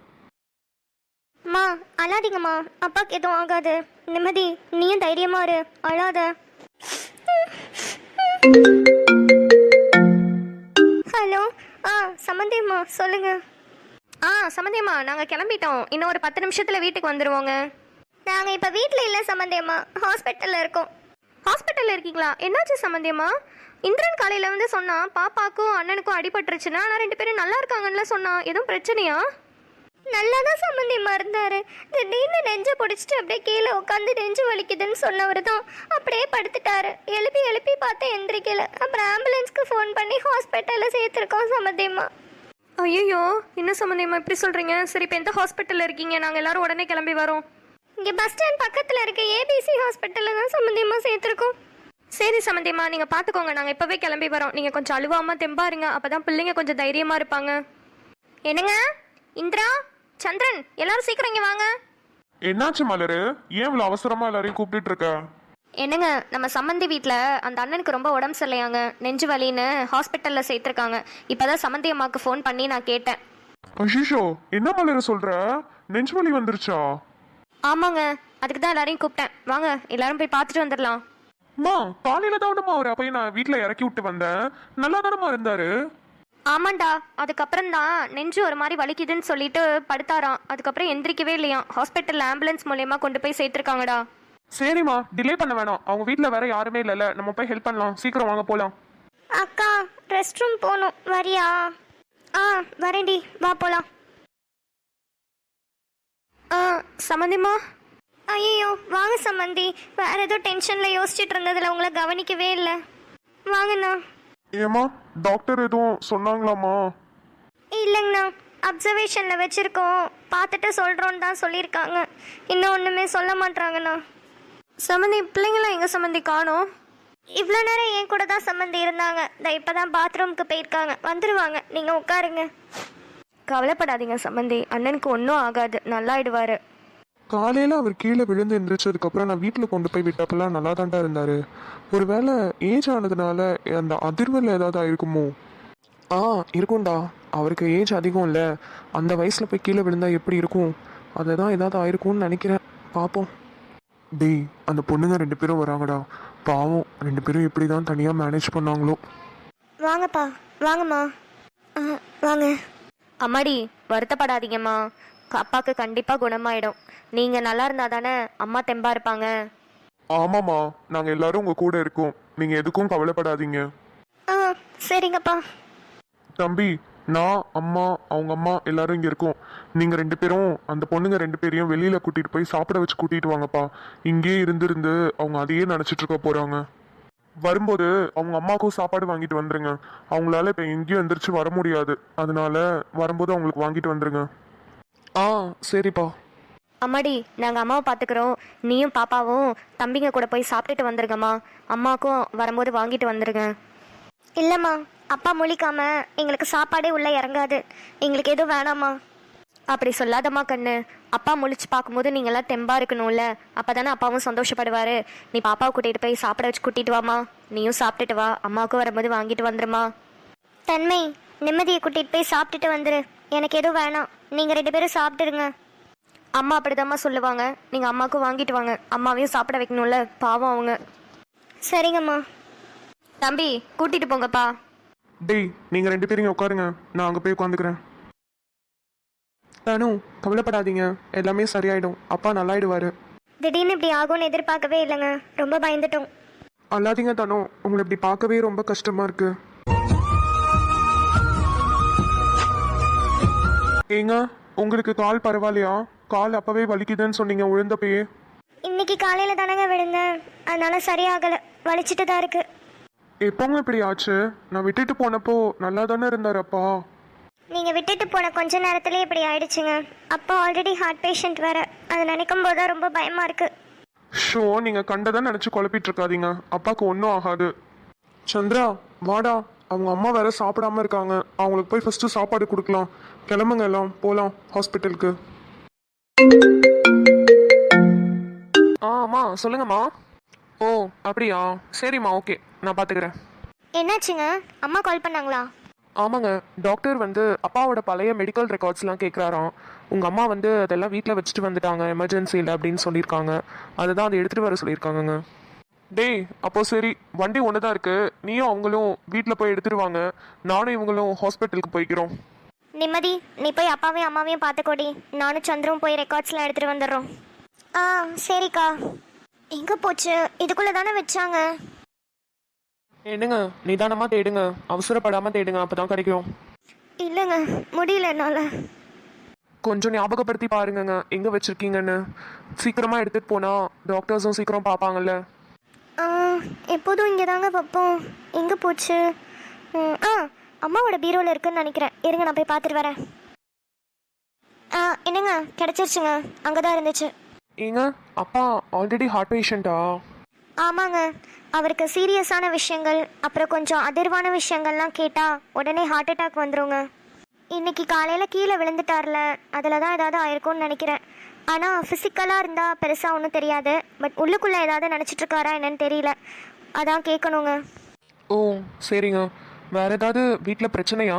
மா அழாதீங்கம்மா, அப்பாவுக்கு எதுவும் ஆகாது. நிம்மதி, நீயும் தைரியமா இரு, அழாத. ஹலோ, சம்மந்தியம்மா சொல்லுங்க. சம்மந்தியம்மா, நாங்கள் கிளம்பிட்டோம். இன்னும் ஒரு 10 நிமிஷத்தில் வீட்டுக்கு வந்துடுவோங்க. நாங்கள் இப்போ வீட்டில் இல்லை சம்மந்தியம்மா, ஹாஸ்பிட்டலில் இருக்கோம். ஹாஸ்பிட்டலில் இருக்கீங்களா? என்னாச்சு சம்மந்தியம்மா? இந்திரன் காலையில் வந்து சொன்னான் பாப்பாக்கும் அண்ணனுக்கும் அடிபட்டுருச்சுன்னா, ஆனால் 2 பேரும் நல்லா இருக்காங்கன்னு சொன்னான். எதுவும் பிரச்சனையா? நல்லா தான் சம்மந்தியமா இருந்தாரு. திடீர்னு நெஞ்சை பிடிச்சிட்டு அப்படியே கீழே உட்காந்து நெஞ்சு வலிக்குதுன்னு சொன்னவர் தான் அப்படியே படுத்துட்டாரு. எழுப்பி எழுப்பி பார்த்து எந்திரிக்கல. அப்புறம் ஆம்புலன்ஸ்க்கு ஃபோன் பண்ணி ஹாஸ்பிட்டலில் சேர்த்துருக்கோம் சம்மந்தியமா. ஐயோ, என்ன சம்மந்தியமா இப்படி சொல்கிறீங்க? சரி, இப்போ எந்த ஹாஸ்பிட்டலில் இருக்கீங்க? நாங்கள் எல்லாரும் உடனே கிளம்பி வரோம். இங்கே பஸ் ஸ்டாண்ட் பக்கத்தில் இருக்க ஏபிசி ஹாஸ்பிட்டலில் தான் சம்மந்தியமா சேர்த்துருக்கோம். சரி சம்மந்தியம்மா, நீங்கள் பார்த்துக்கோங்க. நாங்கள் இப்போவே கிளம்பி வரோம். நீங்கள் கொஞ்சம் அழுவாமல் தெம்பாருங்க. அப்போ தான் பிள்ளைங்க கொஞ்சம் தைரியமாக இருப்பாங்க. என்னங்க இந்திரா, சந்திரன், எல்லாரும் சீக்கிரம் இங்கே வாங்க. என்னாச்சு மலரு? ஏன் இவ்வளவு அவசரமா எல்லாரையும் கூப்பிட்டு இருக்க? என்னங்க, நம்ம சம்மந்தி வீட்டில் அந்த அண்ணனுக்கு ரொம்ப உடம்பு சரியில்லையாங்க, நெஞ்சு வலின்னு ஹாஸ்பிட்டலில் சேர்த்துருக்காங்க. இப்போ தான் சம்மந்தி அம்மாவுக்கு ஃபோன் பண்ணி நான் கேட்டேன். அஷிஷோ, என்ன மலரு சொல்ற? நெஞ்சு வலி வந்துருச்சா? ஆமாங்க, அதுக்கு தான் எல்லாரையும் கூப்பிட்டேன். வாங்க எல்லாரும் போய் பார்த்துட்டு வந்துடலாம். அம்மா, காலையில தானம்மா அவரை போய் நான் வீட்டுல இறக்கி விட்டு வந்தேன். நல்லா தானம்மா இருந்தாரு. ஆமாண்டா, அதுக்கப்புறம் தான் நெஞ்சு ஒரு மாதிரி வலிக்குதுன்னு சொல்லிட்டு படுத்தாராம். அதுக்கப்புறம் எந்திரிக்கவே இல்லையாம். ஹாஸ்பிட்டல் ஆம்புலன்ஸ் மூலயமா கொண்டு போய் சேர்த்துருக்காங்கடா. சரிம்மா, டிலே பண்ண வேணாம். அவங்க வீட்டில் வேற யாருமே இல்லைல்ல, நம்ம போய் ஹெல்ப் பண்ணலாம். சீக்கிரம் வாங்க போகலாம். அக்கா, ரெஸ்ட் ரூம் போகணும், வரியா? ஆ வரேன்டி, வா போகலாம். சம்மந்திம்மா. ஐயோ வாங்க சம்மந்தி, வேற ஏதோ டென்ஷனில் யோசிச்சுட்டு இருந்ததில் உங்களை கவனிக்கவே இல்லை. வாங்கண்ணா. ஏமா, டாக்டர் எதுவும் சொன்னாங்களாமா? இல்லைங்கண்ணா, அப்சர்வேஷனில் வச்சுருக்கோம், பார்த்துட்டு சொல்கிறோன்னு தான் சொல்லியிருக்காங்க. இன்னும் ஒன்றுமே சொல்ல மாட்டாங்கண்ணா. சம்மந்தி, பிள்ளைங்களாம் எங்கே சம்மந்தி காணோம்? இவ்வளோ நேரம் என் கூட தான் சம்மந்தி இருந்தாங்க. இப்போ தான் பாத்ரூமுக்கு போயிருக்காங்க, வந்துடுவாங்க. நீங்கள் உட்காருங்க. கவலைப்படாதீங்க சம்மந்தி, அண்ணனுக்கு ஒன்றும் ஆகாது, நல்லாயிடுவார். காலையில அவர் கீழே விழுந்து எந்திரிச்சதுக்கு அப்புறம் நான் வீட்டுல கொண்டு போய் விட்டப்பெல்லாம் நல்லா தாண்டா இருந்தாரு. ஒருவேளை ஏஜ் ஆனதுனால அந்த அதிர்வல் ஏதாவது ஆயிருக்குமோ? இருக்கும்டா, அவருக்கு ஏஜ் அதிகம் இல்லை. அந்த வயசுல போய் கீழே விழுந்தா எப்படி இருக்கும்? அதுதான் ஏதாவது ஆயிருக்கும்னு நினைக்கிறேன். பார்ப்போம். டேய், அந்த பொண்ணுங்க 2 பேரும் வராங்கடா. பாவம், 2 பேரும் எப்படி தான் தனியா மேனேஜ் பண்ணாங்களோ. வாங்கப்பா, வாங்கம்மா. வாங்க. அம்மாடி, வருத்தப்படாதீங்கம்மா, அப்பாவுக்கு கண்டிப்பாக குணமாயிடும். நீங்கள் நல்லா இருந்தா தானே அம்மா தெம்பா இருப்பாங்க. ஆமாம்மா, நாங்க எல்லாரும் உங்க கூட இருக்கோம். நீங்க எதுக்கும் கவலைப்படாதீங்க. சரிங்கப்பா. தம்பி, நான், அம்மா, அவங்க அம்மா எல்லாரும் இங்க இருக்கோம். நீங்க 2 பேரும் அந்த பொண்ணுங்க 2 பேரையும் வெளியில கூட்டிட்டு போய் சாப்பிட வச்சு கூட்டிட்டு வாங்கப்பா. இங்கேயே இருந்து அவங்க அதையே நினைச்சிட்டு இருக்க போறாங்க. வரும்போது அவங்க அம்மாவுக்கும் சாப்பாடு வாங்கிட்டு வந்துருங்க. அவங்களால இப்ப எங்கேயும் எந்திரிச்சு வர முடியாது. அதனால வரும்போது அவங்களுக்கு வாங்கிட்டு வந்துருங்க. சரிப்பா. அம்மாடி, நாங்கள் அம்மாவை பார்த்துக்குறோம். நீயும் பாப்பாவும் தம்பிங்க கூட போய் சாப்பிட்டுட்டு வந்துருங்கம்மா. அம்மாவுக்கும் வரும்போது வாங்கிட்டு வந்துருங்க. இல்லைம்மா, அப்பா முழிக்காம எங்களுக்கு சாப்பாடே உள்ளே இறங்காது. எங்களுக்கு எதுவும் வேணாம்மா. அப்படி சொல்லாதம்மா கண்ணு. அப்பா முழிச்சு பார்க்கும்போது நீங்களாம் தெம்பா இருக்கணும்ல, அப்போ தானே அப்பாவும் சந்தோஷப்படுவார். நீ பாப்பாவை கூட்டிகிட்டு போய் சாப்பிட வச்சு கூட்டிகிட்டு வாம்மா. நீயும் சாப்பிட்டுட்டு வா, அம்மாவுக்கும் வரும்போது வாங்கிட்டு வந்துருமா. தன்மை, நிம்மதியை கூட்டிகிட்டு போய் சாப்பிட்டுட்டு வந்துரு. எனக்கு எதுவும் வேணாம், நீங்கள் 2 பேரும் சாப்பிட்டுருங்க. அம்மா அப்படிதாம்மா சொல்லுவாங்க. நீங்கள் அம்மாவுக்கும் வாங்கிட்டு வாங்க, அம்மாவையும் சாப்பிட வைக்கணும்ல, பாவம் அவங்க. சரிங்கம்மா. தம்பி, கூட்டிகிட்டு போங்கப்பா. டேய், நீங்க 2 பேரும் இங்க உட்காருங்க, நான் அங்க போய் உட்காந்துக்கிறேன். தானு, கவலைப்படாதீங்க, எல்லாமே சரியாயிடும். அப்பா நல்லாயிடுவாரு. திடீர்னு இப்படி ஆகும்னு எதிர்பார்க்கவே இல்லைங்க, ரொம்ப பயந்துட்டோம். அல்லாதீங்க தானு, உங்களை இப்படி பார்க்கவே ரொம்ப கஷ்டமா இருக்கு. ஏங்க, உங்களுக்கு கால் பரவாயில்லையா? கால் அப்பவே வலிக்குதுன்னு சொன்னீங்க விழுந்தப்பயே. இன்னைக்கு காலையில் தானங்க விழுந்தேன், அதனால சரியாகலை, வலிச்சிட்டு தான் இருக்கு. எப்போங்க இப்படி ஆச்சு? நான் விட்டுட்டு போனப்போ நல்லா தானே இருந்தார் அப்பா. நீங்கள் விட்டுட்டு போன கொஞ்ச நேரத்துலேயே இப்படி ஆயிடுச்சுங்க. அப்பா ஆல்ரெடி ஹார்ட் பேஷண்ட் வேற, அதை நினைக்கும் போது தான் ரொம்ப பயமாக இருக்கு. ஷோ, நீங்க கண்டதை நினைச்சு குழப்பிட்டு இருக்காதீங்க. அப்பாவுக்கு ஒன்றும் ஆகாது. சந்திரா, வாடா, அவங்க அம்மா வேற சாப்பிடாம இருக்காங்க. அவங்களுக்கு போய் ஃபர்ஸ்ட் சாப்பாடு கொடுக்கலாம். கிளம்புங்க, எல்லாம் போலாம் ஹாஸ்பிட்டலுக்கு. அம்மா சொல்லுங்கம்மா. ஓ அப்படியா, சரிம்மா, ஓகே, நான் பார்த்துக்கிறேன். என்னாச்சுங்க, அம்மா கால் பண்ணாங்களா? ஆமாங்க, டாக்டர் வந்து அப்பாவோட பழைய மெடிக்கல் ரெக்கார்ட்ஸ்லாம் கேட்குறாராம். உங்கள் அம்மா வந்து அதெல்லாம் வீட்டில் வச்சுட்டு வந்துட்டாங்க எமர்ஜென்சியில் அப்படின்னு சொல்லியிருக்காங்க. அதுதான் அதை எடுத்துகிட்டு வர சொல்லியிருக்காங்கங்க. டேய், அப்போ சரி, வண்டி ஒன்று தான் இருக்குது. நீயும் அவங்களும் வீட்டில் போய் எடுத்துகிட்டு வாங்க. நானும் இவங்களும் ஹாஸ்பிட்டலுக்கு போய்க்கிறோம். நிம்மதி, நீ போய் அப்பாவையும் அம்மாவையும் பார்த்துக்கோடி. நானும் சந்திரவும் போய் ரெக்கார்ட்ஸ்லாம் எடுத்துகிட்டு வந்துடுறோம். சரிக்கா. எங்கே போச்சு? இதுக்குள்ளே தானே வச்சாங்க. என்னங்க, நிதானமாக தேடுங்க, அவசரப்படாமல் தேடுங்க, அப்போ தான் கிடைக்கும். இல்லைங்க, முடியல என்னால். கொஞ்சம் ஞாபகப்படுத்தி பாருங்கங்க எங்கே வச்சுருக்கீங்கன்னு. சீக்கிரமாக எடுத்துகிட்டு போனால் டாக்டர்ஸும் சீக்கிரம் பார்ப்பாங்கல்ல. எப்போதும் இங்கே தாங்க வைப்போம். எங்கே போச்சு? அம்மாவோட பீரோவில் இருக்குன்னு நினைக்கிறேன். இருங்க, நான் போய் பார்த்துட்டு வரேன். என்னங்க, கிடச்சிருச்சுங்க, அங்கே தான் இருந்துச்சு. ஏங்க, அப்பா ஆல்ரெடி ஹார்ட் பேஷண்ட்டா? ஆமாங்க, அவருக்கு சீரியஸான விஷயங்கள் அப்புறம் கொஞ்சம் அதிர்வான விஷயங்கள்லாம் கேட்டால் உடனே ஹார்ட் அட்டாக் வந்துருங்க. இன்னைக்கு காலையில் கீழே விழுந்துட்டார்ல, அதில் தான் ஏதாவது ஆயிருக்கும்னு நினைக்கிறேன். ஆனால் ஃபிசிக்கலாக இருந்தால் பெருசாக ஒன்றும் தெரியாது, பட் உள்ளுக்குள்ளே ஏதாவது நினச்சிட்ருக்காரா என்னன்னு தெரியல, அதான் கேட்கணுங்க. ஓ சரிங்க. வேற ஏதாவது வீட்டில் பிரச்சனையா?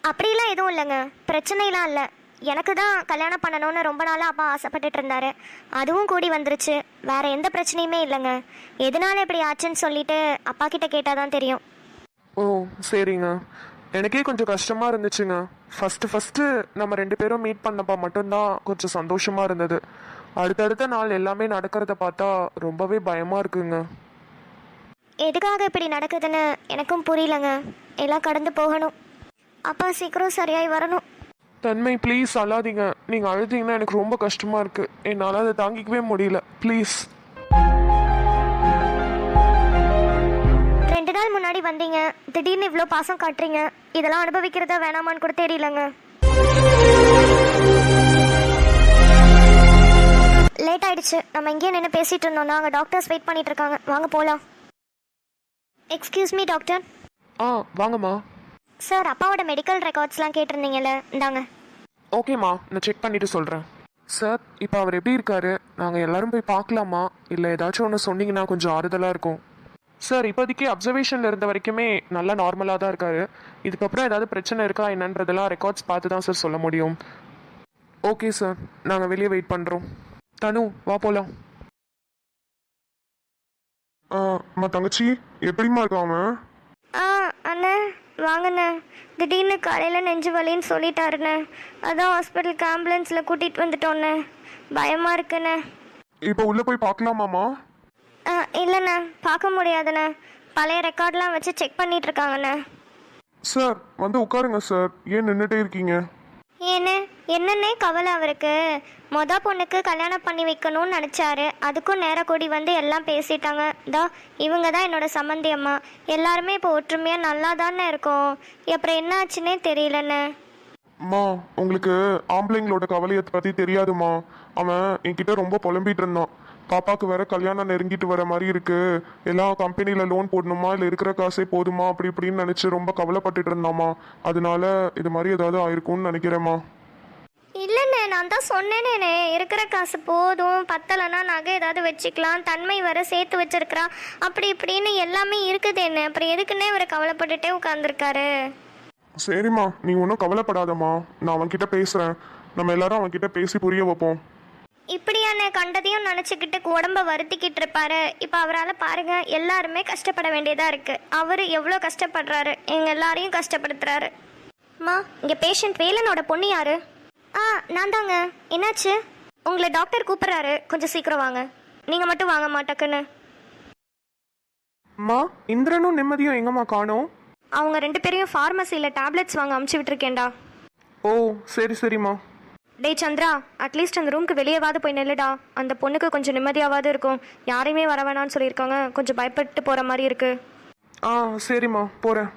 அப்படிலாம் எதுவும் இல்லைங்க, பிரச்சனைலாம் இல்லை. எனக்கு தான் கல்யாணம் பண்ணணும்னு ரொம்ப நாளாக அப்பா ஆசைப்பட்டுட்டு இருந்தாரு, அதுவும் கூடி வந்துருச்சு. வேற எந்த பிரச்சனையுமே இல்லைங்க. எதனால இப்படி ஆச்சுன்னு சொல்லிட்டு அப்பா கிட்ட கேட்டால் தான் தெரியும். ஓ சரிங்க. எனக்கே கொஞ்சம் கஷ்டமாக இருந்துச்சுங்க. ஃபஸ்ட்டு நம்ம 2 பேரும் மீட் பண்ணப்போ மட்டும்தான் கொஞ்சம் சந்தோஷமாக இருந்தது. அடுத்தடுத்த நாள் எல்லாமே நடக்கிறத பார்த்தா ரொம்பவே பயமாக இருக்குங்க. எதுக்காக இப்படி நடக்குதுன்னு எனக்கும் புரியலங்க. எல்லாம் கடந்து போகணும். அப்பா சீக்கிரம் சரியாய் வரணும். தன்மை ப்ளீஸ் அழாதீங்க. நீங்கள் அழுதீங்கன்னா எனக்கு ரொம்ப கஷ்டமாக இருக்குது. என்னால் அதை தாங்கிக்கவே முடியல. ப்ளீஸ். 2 நாள் முன்னாடி வந்தீங்க, திடீர்னு இவ்வளோ பாசம் காட்டுறீங்க. இதெல்லாம் அனுபவிக்கிறதா வேணாமான்னு கூட தெரியலங்க. லேட் ஆயிடுச்சு, நம்ம இங்கேயே நின்று பேசிட்டு இருந்தோம். நாங்கள் டாக்டர்ஸ் வெயிட் பண்ணிட்டு இருக்காங்க, வாங்க போகலாம். Excuse me doctor. ஆ வாங்கம்மா. சார், அப்பாவோட மெடிக்கல் ரெக்கார்ட்ஸ்லாம் கேட்டிருந்தீங்கல்ல, இந்தாங்க. ஓகேம்மா, நான் செக் பண்ணிட்டு சொல்கிறேன். சார், இப்போ அவர் எப்படி இருக்காரு? நாங்கள் எல்லாரும் போய் பார்க்கலாமா? இல்லை ஏதாச்சும் ஒன்று சொன்னீங்கன்னா கொஞ்சம் ஆறுதலாக இருக்கும். சார், இப்போதைக்கு அப்சர்வேஷனில் இருந்த வரைக்குமே நல்லா நார்மலாக தான் இருக்காரு. இதுக்கப்புறம் ஏதாவது பிரச்சனை இருக்கா என்னன்றதெல்லாம் ரெக்கார்ட்ஸ் பார்த்து தான் சார் சொல்ல முடியும். ஓகே சார், நாங்கள் வெளியே வெயிட் பண்ணுறோம். தனு வா போகலாம். தங்கச்சி எப்படிமா இருக்கான் அவன்? அண்ணே வாங்கண்ணே. திடீர்னு காலையில் நெஞ்சு வலின்னு சொல்லிட்டாருண்ணே, அதான் ஹாஸ்பிட்டலுக்கு ஆம்புலன்ஸில் கூட்டிகிட்டு வந்துட்டோண்ணே. பயமாக இருக்குண்ணே. இப்போ உள்ள போய் பார்க்கலாமாமா? இல்லைண்ணே, பார்க்க முடியாதுண்ணே. பழைய ரெக்கார்ட்லாம் வச்சு செக் பண்ணிட்டு இருக்காங்கண்ணே. சார் வந்து உட்காருங்க சார், ஏன் நின்றுட்டே இருக்கீங்க? என்னன்னே கவலை அவருக்கு. பொண்ணுக்கு கல்யாணம் பண்ணி வைக்கணும்னு நினச்சாரு, அதுக்கும் நேரம் கூடி வந்து எல்லாம் பேசிட்டாங்க. இவங்க தான் என்னோட சம்மந்தி அம்மா. எல்லாருமே இப்போ ஒற்றுமையாக நல்லா தானே இருக்கோம். அப்புறம் என்ன ஆச்சுன்னே தெரியலண்ணே. அம்மா, உங்களுக்கு ஆம்பளைங்களோட கவலையை பற்றி தெரியாதுமா. அவன் என்கிட்ட ரொம்ப புலம்பிட்டு இருந்தான். பாப்பாவுக்கு வேற கல்யாணம் நெருங்கிட்டு வர மாதிரி இருக்கு, எல்லாம் கம்பெனியில் லோன் போடணுமா இல்லை இருக்கிற காசே போதுமா அப்படி இப்படின்னு நினச்சி ரொம்ப கவலைப்பட்டுட்டு இருந்தாமா. அதனால இது மாதிரி ஏதாவது ஆயிருக்கும்னு நினைக்கிறேம்மா. இல்லைண்ணே, நான் தான் சொன்னேனே, இருக்கிற காசு போதும், பத்தலைன்னா நகை ஏதாவது வச்சுக்கலாம், தன்மை வர சேர்த்து வச்சிருக்கிறா, அப்படி இப்படின்னு எல்லாமே இருக்குது. என்ன அப்புறம் எதுக்குன்னே இவர் கவலைப்பட்டுட்டே உட்காந்துருக்காரு. சரிம்மா, நீ ஒன்றும் கவலைப்படாதம்மா, நான் அவன்கிட்ட பேசுகிறேன். நம்ம எல்லாரும் அவன்கிட்ட பேசி புரிய வைப்போம். இப்படியான கண்டதையும் நினச்சிக்கிட்டு உடம்ப வருத்திக்கிட்டு இருப்பாரு. இப்போ அவரால் பாருங்க, எல்லாருமே கஷ்டப்பட வேண்டியதாக இருக்குது. அவர் எவ்வளோ கஷ்டப்படுறாரு, எங்கள் எல்லாரையும் கஷ்டப்படுத்துறாரு. அம்மா, இங்கே பேஷண்ட் வேலனோட பொண்ணு யாரு? நான் தாங்க. என்னாச்சு? உங்களை டாக்டர் கூப்பிட்றாரு, கொஞ்சம் சீக்கிரம் வாங்க. நீங்கள் மட்டும் வாங்கம்மா டக்குன்னு. அம்மா, இந்திரனும் நிம்மதியும் எங்கம்மா காணோம்? அவங்க 2 பேரையும் ஃபார்மசியில் டேப்லெட்ஸ் வாங்க அமுச்சு விட்டுருக்கேன்டா. ஓ சரிம்மா. டேய் சந்திரா, அட்லீஸ்ட் அந்த ரூமுக்கு வெளியேவாது போய் நில்லுடா. அந்த பொண்ணுக்கு கொஞ்சம் நிம்மதியாவது இருக்கும். யாரையுமே வர வேணான்னு சொல்லியிருக்காங்க, கொஞ்சம் பயப்பட்டு போகிற மாதிரி இருக்கு. சரிம்மா, போகிறேன்.